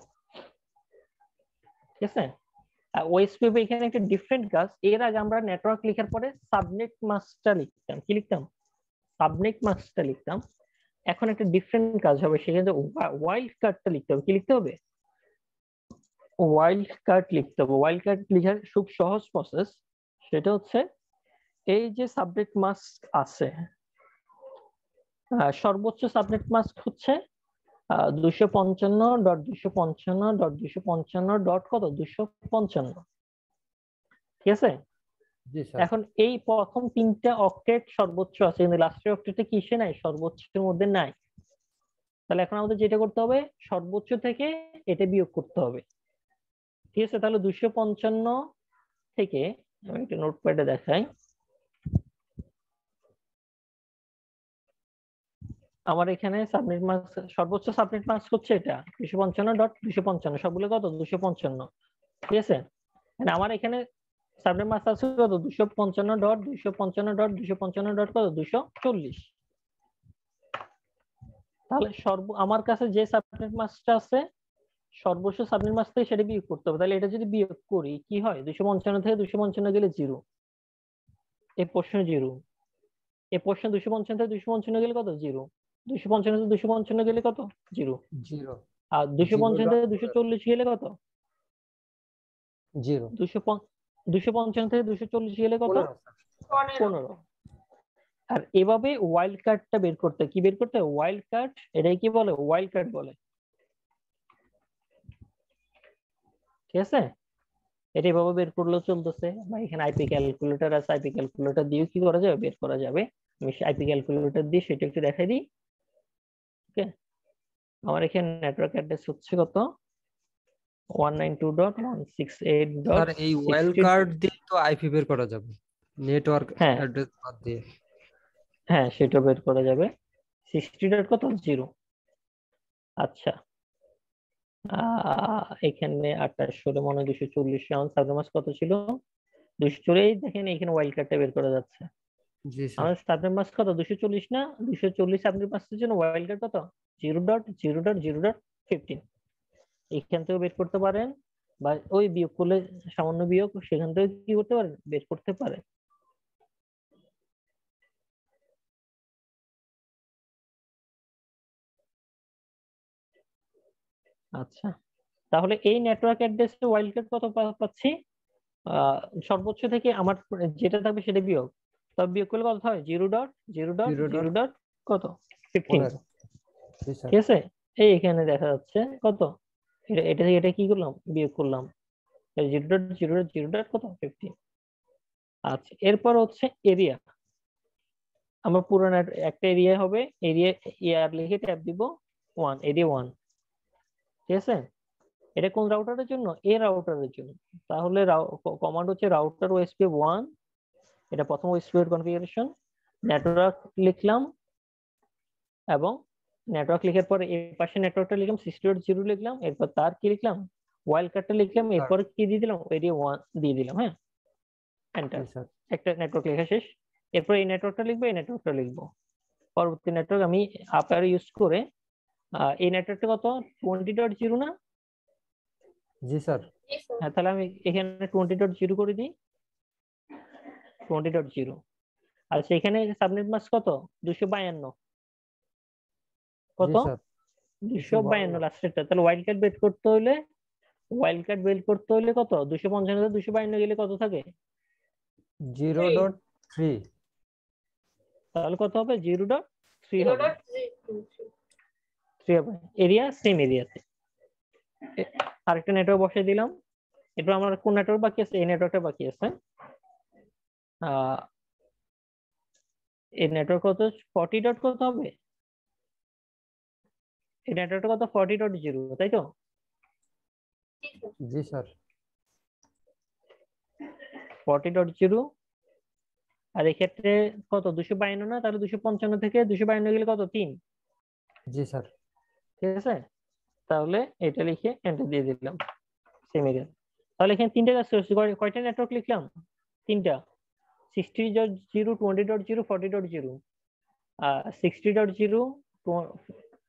ঠিক আছে। ওএসপিএফ এখানে একটা ডিফারেন্ট কাজ, এর আগে আমরা নেটওয়ার্ক লেখার পরে সাবনেট মাস্কটা লিখতাম, কি লিখতাম, সাবনেট মাস্কটা লিখতাম। এখন একটা ডিফারেন্ট কাজ হবে, সেখানে ওয়াইল্ড কার্ডটা লিখতে হবে, কি লিখতে হবে, ওয়াইল্ড কার্ড লিখতে হবে। ওয়াইল্ড কার্ড লেখার খুব সহজ প্রসেস, সেটা হচ্ছে এই যে সাবনেট মাস্ক আছে, সর্বোচ্চ সাবনেট মাস্ক হচ্ছে 255.255.255. কত 255, ঠিক আছে। জি স্যার। এখন এই প্রথম 3টা অক্টেট সর্বোচ্চ আছে, কিন্তু লাস্টের অক্টেটে কিসে নাই, সর্বোচ্চের মধ্যে নাই। তাহলে এখন আমাদের যেটা করতে হবে, সর্বোচ্চ থেকে এটা বিয়োগ করতে হবে, ঠিক আছে। তাহলে 255 থেকে, আমি একটা নোটপ্যাডে দেখাই, আমার এখানে সাবনেট মাস্ক সর্বোচ্চ সাবনেট মাস্ক হচ্ছে এটা 255.255 সবগুলো কত 255, ঠিক আছে। মানে আমার এখানে সাবনেট মাস্ক আছে কত 255.255.255 কত 240। তাহলে আমার কাছে যে সাবনেট মাস্কটা আছে সর্বোচ্চ সাবনেট মাস্ক থেকে সেটা বিয়োগ করতে হবে। তাহলে এটা যদি বিয়োগ করি কি হয় 255 থেকে 255 গেলে 0, এই প্রশ্ন 0, এই প্রশ্ন 255 থেকে 255 গেলে কত 0, 255 থেকে 255 গেলে কত 0, 0 আর 255 থেকে 240 গেলে কত 0 255 থেকে 240 গেলে কত 15 15। আর এভাবে ওয়াইল্ড কার্ডটা বের করতে কি বের করতে ওয়াইল্ড কার্ড, এটাই কি বলে ওয়াইল্ড কার্ড বলে, ঠিক আছে। এটা এভাবে বের করলেও চলতেছে, বা এখানে আইপি ক্যালকুলেটর আছে, আইপি ক্যালকুলেটর দিয়ে কি করা যাবে বের করা যাবে। আমি আইপি ক্যালকুলেটর দিয়ে সেটা একটু দেখাই দিই। ওকে, আমার এখানে নেটওয়ার্ক অ্যাড্রেস হচ্ছে কত 192.168. স্যার এই ওয়াইল্ড কার্ড দিয়ে তো আইপি বের করা যাবে, নেটওয়ার্ক হ্যাঁ অ্যাড্রেস বাদ দিয়ে। হ্যাঁ সেটা বের করা যাবে 60. কত 0। আচ্ছা, এখানে 28 মনে হয় 240 রাউন্ড সাবনেট কত ছিল 240। দেখেন এখানে ওয়াইল্ড কার্ডটা বের করা যাচ্ছে। জি স্যার। আমাদের সাবনেট মাস্ক কত 240 না, 240 সাবনেট মাস্কের জন্য ওয়াইল্ড কার্ড কত 0.0.0.15। এখান থেকে বের করতে পারেন, বা ওই বিয়োগ করলে সামান্য বিয়োগ সেখান থেকে কি করতে পারেন বের করতে পারেন। আচ্ছা, তাহলে এই নেটওয়ার্ক অ্যাড্রেসে ওয়াইল্ড কার্ড কত পাচ্ছি, সর্বোচ্চ থেকে আমার যেটা থাকবে সেটা বিয়োগ, তবে বিয়োগ করলে কত হয় 0.0.0. কত 15, 15। জি স্যার। ঠিক আছে। এই এখানে দেখা যাচ্ছে কত, এটা এটা থেকে এটা কি করলাম বিয়োগ করলাম 0.0.0. কত 15। আচ্ছা, এরপর হচ্ছে এরিয়া। আমার পুরো একটা এরিয়া হবে, এরিয়া ইয়ার লিখে ট্যাব দিব 1, এরিয়া 1, ঠিক আছে। এটা কোন রাউটারের জন্য এ রাউটারের জন্য। তাহলে কমান্ড হচ্ছে রাউটার ওএসপি 1, এটা প্রথম ওএসপি এর কনফিগারেশন। নেটওয়ার্ক লিখলাম, এবং নেটওয়ার্ক লিখার পরে এর পাশে নেটওয়ার্কটা লিখলাম 60.0 লিখলাম, এরপর তার কি লিখলাম ওয়াইল্ড কার্ডটা লিখলাম, এরপর কি দিয়ে দিলাম এরিয়া 1 দিয়ে দিলাম। হ্যাঁ, এন্টার। জি স্যার। একটা নেটওয়ার্ক লেখা শেষ। এরপর এই নেটওয়ার্কটা লিখবো, এই নেটওয়ার্কটা লিখবো। পরবর্তী নেটওয়ার্ক আমি আপার ইউজ করে এই নেটওয়ার্কটা কত 20.0 না। জি স্যার। জি স্যার হ্যাঁ, তাহলে আমি এখানে 20.0 করে দিই 20.0। আর সেখানে সাবনেট মাস্ক কত 252, জি কত স্যার। 252 লাস্টেরটা। তাহলে ওয়াইল্ড কার্ড বের করতে হলে কত 255 252 গেলে কত থাকে 0.3। তাহলে কত হবে 0.3 হবে। 0.3 হবে এরিয়া সেম এরিয়াতে। আরেকটা নেটওয়ার্ক বসিয়ে দিলাম। এরপর আমার কোন নেটওয়ার্ক বাকি আছে, এই নেটওয়ার্কটা বাকি আছে। এই নেটওয়ার্ক কত 40 ডট কত হবে, এই নেটওয়ার্কটা কত 40.0, তাই তো। জি স্যার। 40.0, আর এক্ষেত্রে কত 252 না, তাহলে 255 থেকে 252 গেলে কত 3, জি স্যার। ঠিক আছে। তাহলে এটা লিখে এন্টার দিয়ে দিলাম সেম এরিয়া। তাহলে এখানে তিনটা কাজ করছি, কয়টা নেটওয়ার্ক লিখলাম তিনটা 60.0 20.0 40.0, 60.0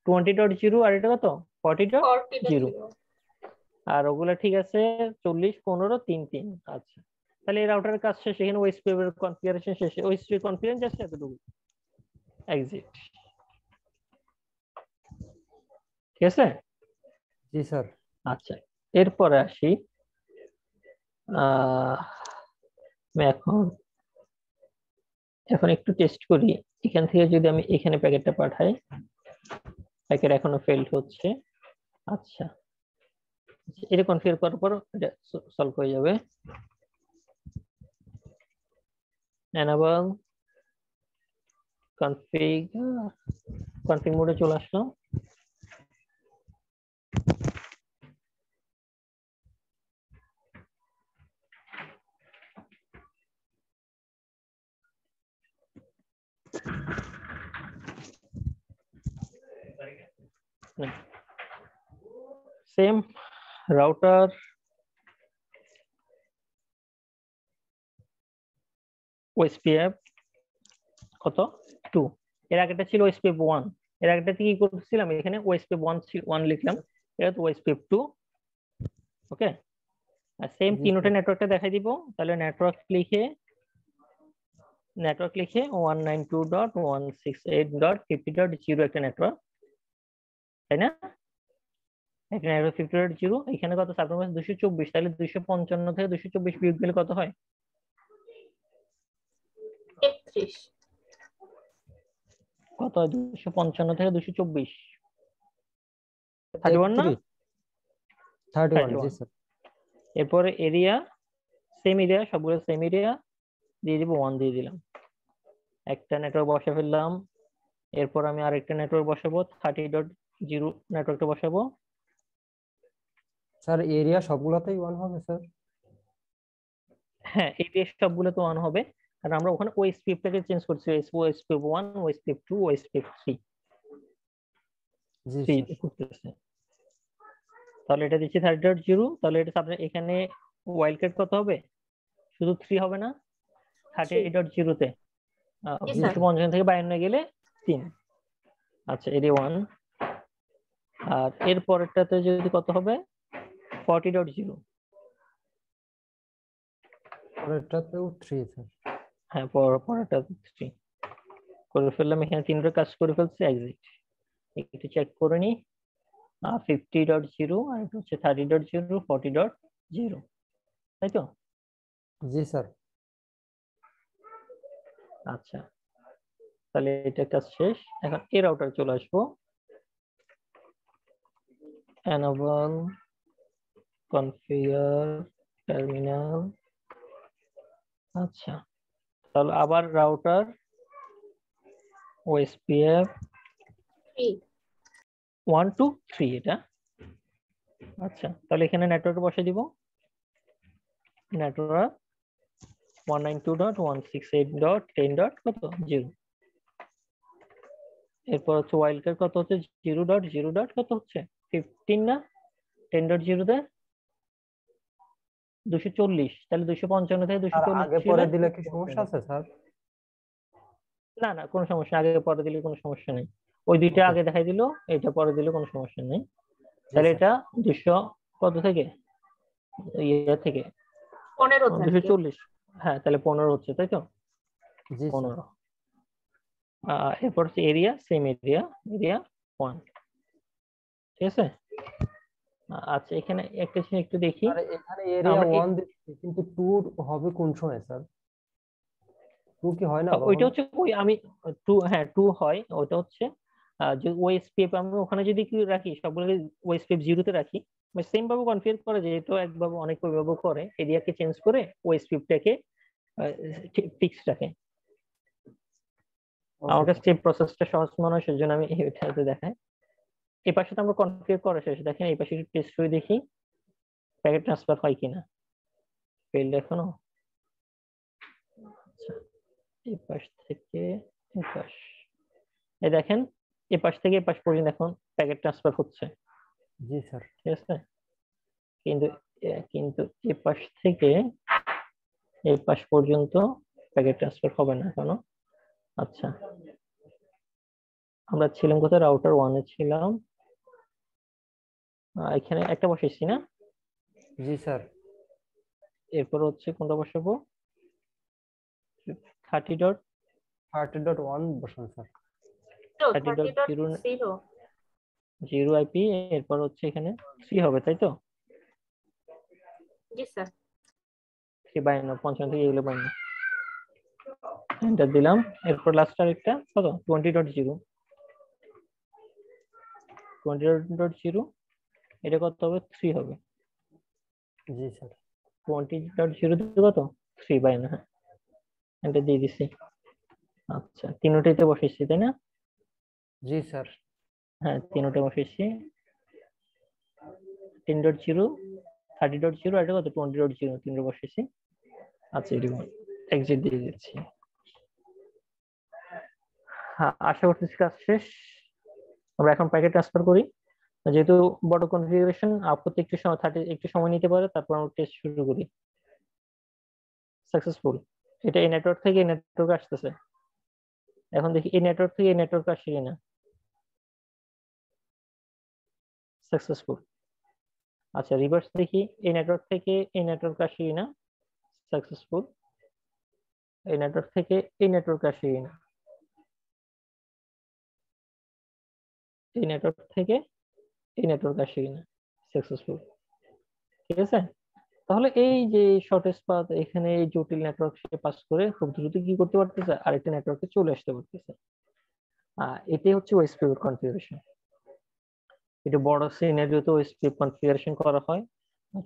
20.0 আর এটা কত 40.0। আর ওগুলা ঠিক আছে 40 15 3 3। আচ্ছা, তাহলে এই রাউটারের কাজ শেষ, এখানে ওএসপি এর কনফিগারেশন শেষ, ওএসপি কনফিগারেশন জাস্ট এতটুকু এক্সিট, ঠিক আছে। জি স্যার। আচ্ছা, এরপরে আসি আমি এখন একটু টেস্ট করি। এখান থেকে যদি আমি এখানে প্যাকেটটা পাঠাই, প্যাকেট এখনো ফেল্ড হচ্ছে। আচ্ছা, এটা কনফিগার করার পর এটা সলভ হয়ে যাবে। enable config মোডে চলে আসলাম। না সেম রাউটার ওএসপিএফ কত 2, এর আগেটা ছিল ওএসপিএফ 1, এর আগেটাতে কি করছিলাম এখানে ওএসপিএফ 1 লিখলাম, এটা তো ওএসপিএফ 2। ওকে, আর সেম জি তিনটে স্যার। নেটওয়ার্কটা দেখাই দিব। তাহলে নেটওয়ার্ক লিখে 192.168.50.0 একটা নেটওয়ার্ক, তাই না? একটা নেটওয়ার্ক 50.0, এখানে কত সাবনেট 224, তাহলে 255 থেকে 224 বিয়োগ দিলে কত হয়? 31। কত হয় 255 থেকে 224? 31 না? 31 জি স্যার। এরপরে এরিয়া সেম এরিয়া, সবগুলো সেম এরিয়া দিয়ে দিব, 1 দিয়ে দিলাম। একটা নেটওয়ার্ক বসে ফেললাম। এরপর আমি আরেকটা নেটওয়ার্ক বসাবো, 30.0 নেটওয়ার্কটা বসাবো। স্যার এরিয়া সবগুলোতেই 1 হবে স্যার? হ্যাঁ, এরিয়া সবগুলো তো 1 হবে, কারণ আমরা ওখানে ওএসপিএফটাকে চেঞ্জ করছি, ওএসপিএফ 1, ওএসপিএফ 2, ওএসপিএফ 3 জি স্যার। করতেছে। তাহলে এটা দিচ্ছি 30.0, তাহলে এটা আপনার এখানে ওয়াইল্ড কার্ড কত হবে? শুধু 3 হবে না 38.0 তে? জি স্যার। 255 থেকে 52 গেলে 3। আচ্ছা, এরিয়া 1। আর এর পরেরটাতে যদি কত হবে? 40.0। পরেরটাতেও 3 স্যার। হ্যাঁ, পরেরটা 3 করে ফেললাম। এখানে 3টা কাজ করে ফেলছি। এক্সিট একটু চেক করে নি। 50.0 আর এটা হচ্ছে 30.0, 40.0, তাই তো? জি স্যার। আচ্ছা, তাহলে এটা কাজ শেষ। এখন এর রাউটার চলে আসবো। enable configure terminal। আচ্ছা, তাহলে আবার রাউটার ওএসপিএফ 1 2 3 এটা। আচ্ছা, তাহলে এখানে নেটওয়ার্ক বসে দিব। নেটওয়ার্ক 192.168.10.0। এরপর হচ্ছে ওয়াইল্ড কার্ড কত হচ্ছে? 0.0. কত হচ্ছে? 15 না? 10.0 তে 240, তাহলে 255 থেকে আর 240 আগে ছিল। পরে দিলে কি সমস্যা আছে স্যার? না না, কোনো সমস্যা, আগে পরে দিলে কোনো সমস্যা নেই। ওই দুইটা ওকে আগে দেখাই দিল, এটা পরে দিলে কোনো সমস্যা নেই। জি তাহলে স্যার। এটা 200 কত থেকে ইয়ে থেকে 15 থেকে। 240। হ্যাঁ, তাহলে 15 হচ্ছে, তাই তো? জি স্যার। 15। এরপর হচ্ছে এরিয়া, সেম এরিয়া, এরিয়া 1, ঠিক আছে? আচ্ছা, এখানে একটা জিনিস একটু দেখি। আর এখানে এরিয়া আমরা 1 দিচ্ছি, কিন্তু 2 হবে কোন সময় স্যার? 2 কি হয় না ওইটা কখনো? হচ্ছে ওই আমি 2, হ্যাঁ 2 হয়। ওটা হচ্ছে যে ওএসপিএফ আমি ওখানে যদি কি রাখি, সবগুলো ওএসপিএফ 0 তে রাখি, সেম ভাবে কনফিগার করে, যেহেতু একভাবে অনেক ভাবে করে, এরিয়াকে চেঞ্জ করে ওএসপিএফটাকে ফিক্স রাখে। আমার ওকে কাছে এই প্রসেসটা সহজ মনে হয়, সেজন্য আমি এটাতে দেখাই। এই পাশে তো আমরা কনফিগার করা শেষ। দেখেন এই পাশে টেস্ট করে দেখি প্যাকেট ট্রান্সফার হয় কিনা। ফেল এখনো। আচ্ছা, এই পাশ থেকে এই পাশ, এই দেখেন এই পাশ থেকে এই পাশ পর্যন্ত এখন প্যাকেট ট্রান্সফার হচ্ছে, জি স্যার। ঠিক আছে? কিন্তু কিন্তু এই পাশ থেকে এই পাশ পর্যন্ত প্যাকেট ট্রান্সফার হবে না এখনো। আচ্ছা, আমরা ছিলাম কোথায়? রাউটার 1 এ ছিলাম। এখানে একটা বসাইছি না? জি স্যার। এরপর হচ্ছে কোনটা বসাবো? 30.0 30.1 বসান স্যার। 30.0। আইপি। এরপর হচ্ছে এখানে 3 হবে, তাই তো? জি স্যার। 52 55 থেকে এগুলো 52, এন্টার দিলাম। এরপর লাস্ট আরেকটা কত? 20.0 এটা কত হবে? 3 হবে। জি স্যার। 20.0 কত? 3/9। হ্যাঁ, এটা দিয়ে দিছি। আচ্ছা, তিনটাইতে বসেছি, তাই না? জি স্যার। হ্যাঁ, তিনটা বসেছি। 10.0, 30.0 আর এটা কত? 20.0, তিনটা বসেছি। আচ্ছা, এরকম এক্সিট দিয়ে দিচ্ছি। হ্যাঁ, আশা করতেছি কাজ শেষ। আমরা এখন প্যাকেট ট্রান্সফার করি। যেহেতু বড় কনফিগারেশন আপত্তি একটু সময় নিতে পারে, তারপর আমরা টেস্ট শুরু করি। সাকসেসফুল। এটা এই নেটওয়ার্ক থেকে এই নেটওয়ার্ক আসতেছে। এখন দেখি এই নেটওয়ার্ক থেকে এই নেটওয়ার্ক আসছে কিনা। সাকসেসফুল। আচ্ছা রিভার্স দেখি, এই নেটওয়ার্ক থেকে এই নেটওয়ার্ক আসে কিনা। সাকসেসফুল। এই নেটওয়ার্ক থেকে এই নেটওয়ার্ক আসে কিনা। এই নেটওয়ার্ক থেকে এই নেটওয়ার্ক আসে কিনা। সাকসেসফুল। ঠিক আছে, তাহলে এই যে শর্টেস্ট পাথ, এখানে এই জটিল নেটওয়ার্ক সে পাস করে খুব দ্রুত কি করতে পারতেছে, আরেকটা নেটওয়ার্কে চলে আসতে পারতেছে। এটাই হচ্ছে ওএসপি কনফিগারেশন। এটা বড় সিনারিওতে ওএসপি কনফিগারেশন করা হয়,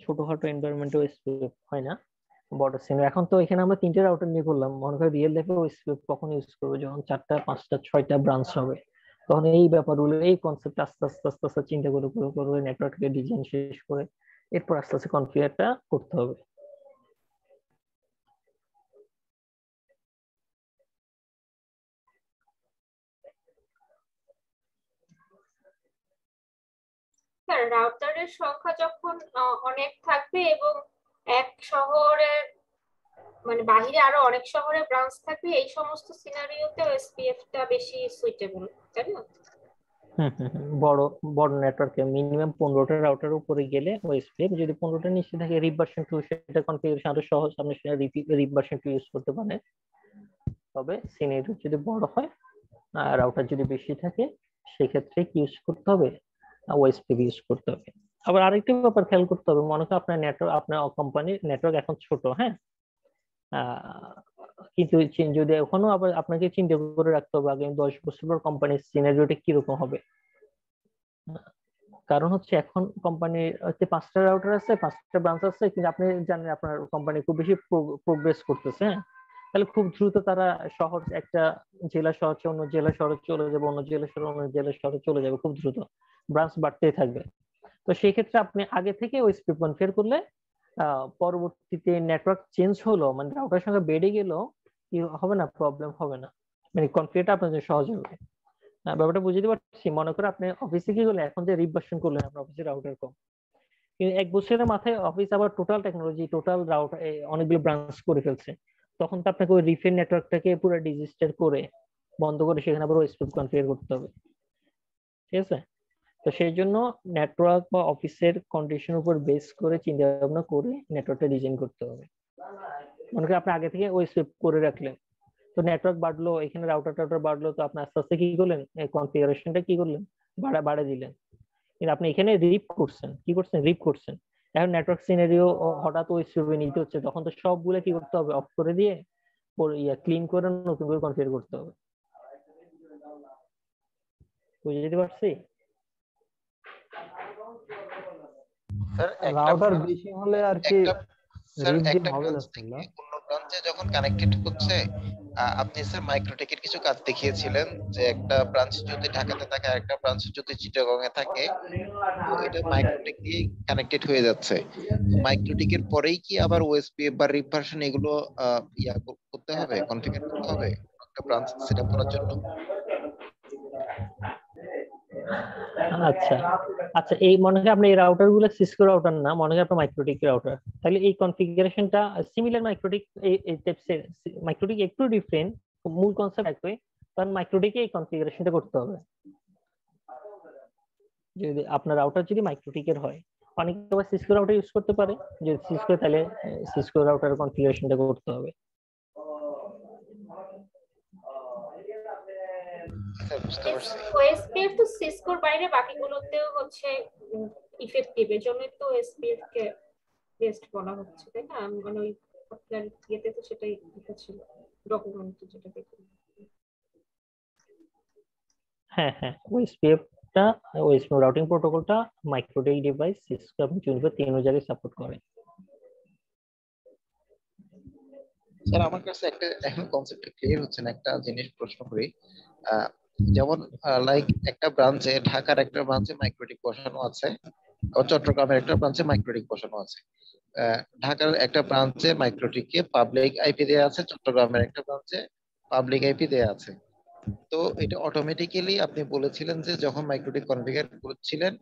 ছোটখাটো এনভায়রনমেন্টে ওএসপি হয় না। বড় সিনারি এখন তো এখানে আমরা 3টে রাউটার নিয়ে করলাম, মনে করি রিয়েল লাইফে ওএসপি কখন ইউজ করবো, যখন 4টা 5টা 6টা ব্রাঞ্চ হবে, তখন এই ব্যাপারগুলো এই কনসেপ্ট আস্তে আস্তে আস্তে আস্তে চিন্তা করে করে করে নেটওয়ার্কের ডিজাইন শেষ করে এরপর আস্তে আস্তে কনফিগারটা করতে হবে। স্যার রাউটারের সংখ্যা যখন অনেক থাকবে এবং এক শহরের মানে বাহিরে আরো অনেক শহরে ব্রাঞ্চ থাকবে, এই সমস্ত সিনারিওতে এসপিএফ টা বেশি সুইটেবল, তাই না? বড় বড় নেটওয়ার্কে মিনিমাম 15টা রাউটার উপরে গেলে ওএসপি, যদি 15টা নিচে থাকে রিপ ভার্সন 2, সেটা কনফিগারেশন আরো সহজ, আপনি সেটা রিপ ভার্সন 2 ইউজ করতে পারেন। তবে সিনারিও যদি বড় হয়, রাউটার যদি বেশি থাকে, সেক্ষেত্রে কি ইউজ করতে হবে, ওএসপি ইউজ করতে হবে। আবার আরেকটা ব্যাপার খেয়াল করতে হবে, মনে করেন আপনার নেটওয়ার্ক, আপনার কোম্পানির নেটওয়ার্ক এখন ছোট, হ্যাঁ, কিন্তু যদি এখনো আবার আপনাকে চিন্তা করে রাখতে হবে আগামী 10 বছর পর কোম্পানির সিনারিওটা কিরকম হবে। কারণ হচ্ছে এখন কোম্পানির হচ্ছে 5টা রাউটার আছে, 5টা ব্রাঞ্চ আছে, কিন্তু আপনি জানেন আপনার কোম্পানি খুব বেশি প্রোগ্রেস করতেছে, হ্যাঁ, তাহলে খুব দ্রুত তারা শহর, একটা জেলা শহর অন্য জেলা শহরে চলে যাবে, অন্য জেলা শহর অন্য জেলা শহরে চলে যাবে, খুব দ্রুত ব্রাঞ্চ বাড়তেই থাকবে। তো সেই ক্ষেত্রে আপনি আগে থেকে ওই স্ক্রিপ্ট কনফিগার করলে পরবর্তীতে নেটওয়ার্ক চেঞ্জ হলো, মানে রাউটার সংখ্যা বেড়ে গেল, কি হবে না, প্রবলেম হবে না, মানে কনফিগারটা আপনার জন্য সহজ হবে। ব্যাপারটা বুঝতে পারছি। মনে করে আপনি অফিসে কি করলেন, এখন যে রিভার্সন করলেন আপনার অফিসে রাউটার কম, কিন্তু 1 বছরের মাথায় অফিস আবার টোটাল টেকনোলজি, টোটাল রাউটার অনেকগুলো ব্রাঞ্চ করে ফেলছে, তখন তো আপনাকে ওই রিফের নেটওয়ার্কটাকে পুরো ডিজিস্টার করে বন্ধ করে সেখানে আবার ওই স্ক্রিপ্ট কনফিগার করতে হবে। ঠিক আছে, তো সেই জন্য নেটওয়ার্ক বা অফিসের কন্ডিশন উপর বেস করে চিন্তা ভাবনা করে নেটওয়ার্কটা ডিজাইন করতে হবে। মনে করেন আপনি আগে থেকে ওই স্ক্রিপ্ট করে রাখলেন, তো নেটওয়ার্ক বাড়লো, এখানে রাউটার টাউটার বাড়লো, তো আপনি আস্তে আস্তে কি করলেন, কনফিগারেশনটা কি করলেন, বাড়া দিলেন, কিন্তু আপনি এখানে রিপ করছেন, কি করছেন, রিপ করছেন। এখন নেটওয়ার্ক সিনারিও হঠাৎ ওই স্ক্রিপ্টে নিতে হচ্ছে, তখন তো সবগুলো কি করতে হবে, অফ করে দিয়ে ক্লিন করে নতুন করে কনফিগার করতে হবে। বুঝতে পারছি? স্যার রাউটার বেশি হলে আর কি রিপ দিন একটা হবে না ব্রাঞ্চ স্যার, থেকে না? অন্য ব্রাঞ্চে যখন কানেক্টেড হচ্ছে, আপনি স্যার মাইক্রোটেকের কিছু কাজ দেখিয়েছিলেন যে একটা ব্রাঞ্চ যদি ঢাকাতে থাকে আর একটা ব্রাঞ্চ যদি চিটাগং এ থাকে, তো এটা মাইক্রোটেক দিয়ে কানেক্টেড হয়ে যাচ্ছে। মাইক্রোটেকের পরেই কি আবার ওএসপি বা রিপ ভার্সন এগুলো করতে হবে, কনফিগার করতে হবে একটা ব্রাঞ্চ সেটআপ করার জন্য? আচ্ছা আচ্ছা, এই মনে হয় আপনি এই রাউটার গুলো সিসকো রাউটার না, মনে হয় আপনার মাইক্রোটিক রাউটার, তাহলে এই কনফিগারেশনটা সিমিলার মাইক্রোটিক, এই টাইপসের। মাইক্রোটিক একটু ডিফারেন্ট, মূল কনসেপ্ট একই, কারণ মাইক্রোটিকে এই কনফিগারেশনটা করতে হবে। যদি আপনার রাউটার যদি মাইক্রোটিকের হয়, অনেকে আবার সিসকো রাউটার ইউজ করতে পারে, যদি সিসকো, তাহলে সিসকো রাউটার কনফিগারেশনটা করতে হবে। স্যার বুঝতে পারছি। ওএসপিএফ তো সিসকোর বাইরে বাকিগুলোতেও হচ্ছে ইফেক্টিভ, এর জন্যই তো ওএসপিএফ কে বেস্ট বলা হচ্ছে, তাই না? মানে ওই আপনার ইয়েতে তো সেটাই লেখা ছিল, ডকুমেন্টে যেটা দেখি। হ্যাঁ হ্যাঁ, ওএসপিএফটা, ওএসপি রাউটিং প্রোটোকলটা মাইক্রোটিক ডিভাইস, সিসকো এবং জুনিপর তিন জায়গায় সাপোর্ট করে। স্যার আমার কাছে একটা এখন কনসেপ্ট ক্লিয়ার হচ্ছে না, একটা জিনিস প্রশ্ন করি। যেমন লাইক একটা ব্রাঞ্চে, ঢাকার একটা ব্রাঞ্চে মাইক্রোটিক বসানো আছে, চট্টগ্রামের একটা ব্রাঞ্চে মাইক্রোটিক বসানো আছে। ঢাকার একটা ব্রাঞ্চে মাইক্রোটিককে পাবলিক আইপি দেয়া আছে, চট্টগ্রামের একটা ব্রাঞ্চে পাবলিক আইপি দেয়া আছে। তো এটা অটোমেটিক্যালি আপনি বলেছিলেন যে যখন মাইক্রোটিক কনফিগার করছিলেন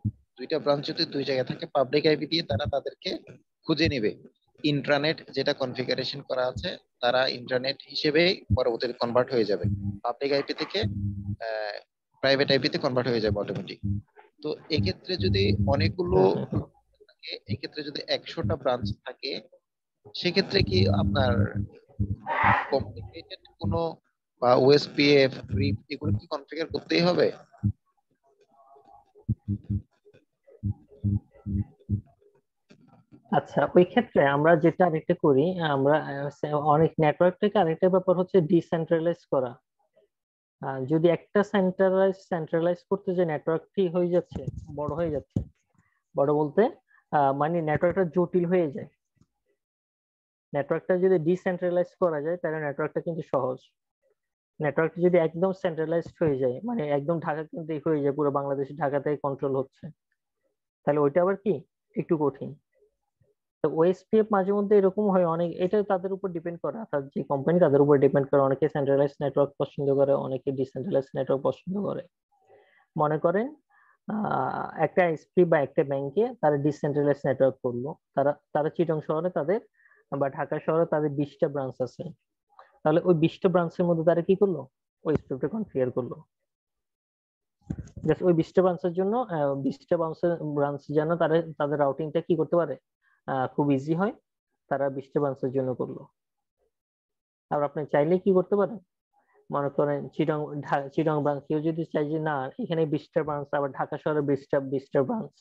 দুইটা ব্রাঞ্চ যদি দুই জায়গায় থাকে, পাবলিক আইপি দিয়ে তারা তাদেরকে খুঁজে নেবে। ইন্ট্রানেট যেটা কনফিগারেশন করা আছে, তারা ইন্টারনেট হিসেবে পরবর্তীতে কনভার্ট হয়ে যাবে, পাবলিক আইপি থেকে প্রাইভেট আইপি তে কনভার্ট হয়ে যাবে অটোমেটিক। তো এক্ষেত্রে যদি অনেকগুলো থাকে, এক্ষেত্রে যদি 100টা ব্রাঞ্চ থাকে, সেক্ষেত্রে কি আপনার কমপ্লিকেটেড কোনো বা ওএসপিএফ রিপ এগুলো কি কনফিগার করতেই হবে? আচ্ছা, ওই ক্ষেত্রে আমরা যেটা আরেকটা করি, আমরা অনেক নেটওয়ার্ক থেকে আরেকটা ব্যাপার হচ্ছে ডিসেন্ট্রালাইজ করা। যদি একটা সেন্ট্রালাইজ করতে যে নেটওয়ার্কটি হয়ে যাচ্ছে, বড় হয়ে যাচ্ছে, বড় বলতে মানে নেটওয়ার্কটা জটিল হয়ে যায়। নেটওয়ার্কটা যদি ডিসেন্ট্রালাইজ করা যায় তাহলে নেটওয়ার্কটা কিন্তু সহজ। নেটওয়ার্কটা যদি একদম সেন্ট্রালাইজড হয়ে যায়, মানে একদম ঢাকা কেন্দ্রিক হয়ে যায়, পুরো বাংলাদেশ ঢাকাতে কন্ট্রোল হচ্ছে, তাহলে ওইটা আবার কি একটু কঠিন। তো ওএসপিএফ মাঝে মধ্যে এরকম হয়, অনেক এটা তাদের উপর ডিপেন্ড করে, অর্থাৎ যে কোম্পানি তাদের উপর ডিপেন্ড করে। অনেকে সেন্ট্রালাইজ নেটওয়ার্ক পছন্দ করে, অনেকে ডিসেন্ট্রালাইজ নেটওয়ার্ক পছন্দ করে। মনে করেন একটা এসপি বা একটা ব্যাংকে তারা ডিসেন্ট্রালাইজ নেটওয়ার্ক করলো, তারা তারা চিটং শহরে তাদের বা ঢাকা শহরে তাদের 20টা ব্রাঞ্চ আছে। তাহলে ওই 20টা ব্রাঞ্চের মধ্যে তারা কি করলো, ওএসপিএফটা কনফিগার করলো। ওই 20টা ব্রাঞ্চের জন্য 20টা ব্রাঞ্চ যেন তারা তাদের রাউটিংটা কি করতে পারে, খুব ইজি হয়, তারা 20টা ব্রাঞ্চের জন্য করলো। আর আপনি চাইলে কি করতে পারেন, মনে করেন চিটং ব্রাঞ্চ, কেউ যদি চাই যে না এখানে 20টা ব্রাঞ্চ, আবার ঢাকা শহরে 20টা ব্রাঞ্চ,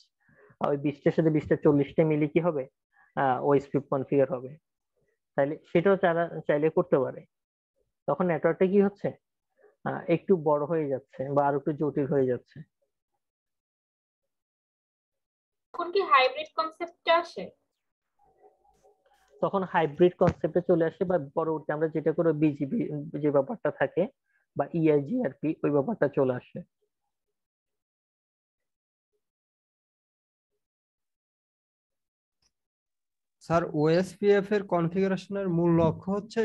ওই 20টার সাথে 20টা 40টা মিলে কি হবে, ওএসপিএফ কনফিগার হবে, তাইলে সেটাও তারা চাইলে করতে পারে। তখন নেটওয়ার্কটা কি হচ্ছে, একটু বড় হয়ে যাচ্ছে বা আরো একটু জটিল হয়ে যাচ্ছে। তখন কি হাইব্রিড কনসেপ্টটা আসে? তখন হাইব্রিড কনসেপ্টে চলে আসে, বা পরবর্তী আমরা যেটা করে বিজিবি যে ব্যাপারটা থাকে বা ইআইজিআরপি ওই ব্যাপারটা চলে আসে। স্যার, ওএসপিএফ এর কনফিগারেশনের মূল লক্ষ্য হচ্ছে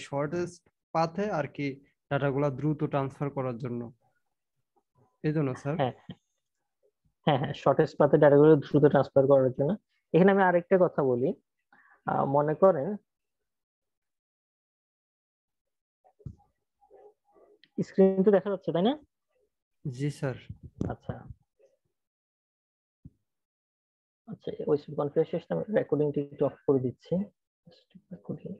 শর্টেস্ট পাথে আর কি ডাটাগুলো দ্রুত ট্রান্সফার করার জন্য, এই জন্য স্যার। হ্যাঁ হ্যাঁ হ্যাঁ, শর্টেস্ট পাথে ডাটাগুলো দ্রুত ট্রান্সফার করার জন্য। এখানে আমি আরেকটা কথা বলি, মনে করেন স্ক্রিন তো দেখা যাচ্ছে তাই না? জি স্যার। আচ্ছা আচ্ছা, ওই কনফিগারেশন রেকর্ডিংটি একটু অফ করে দিচ্ছি। রেকর্ডিং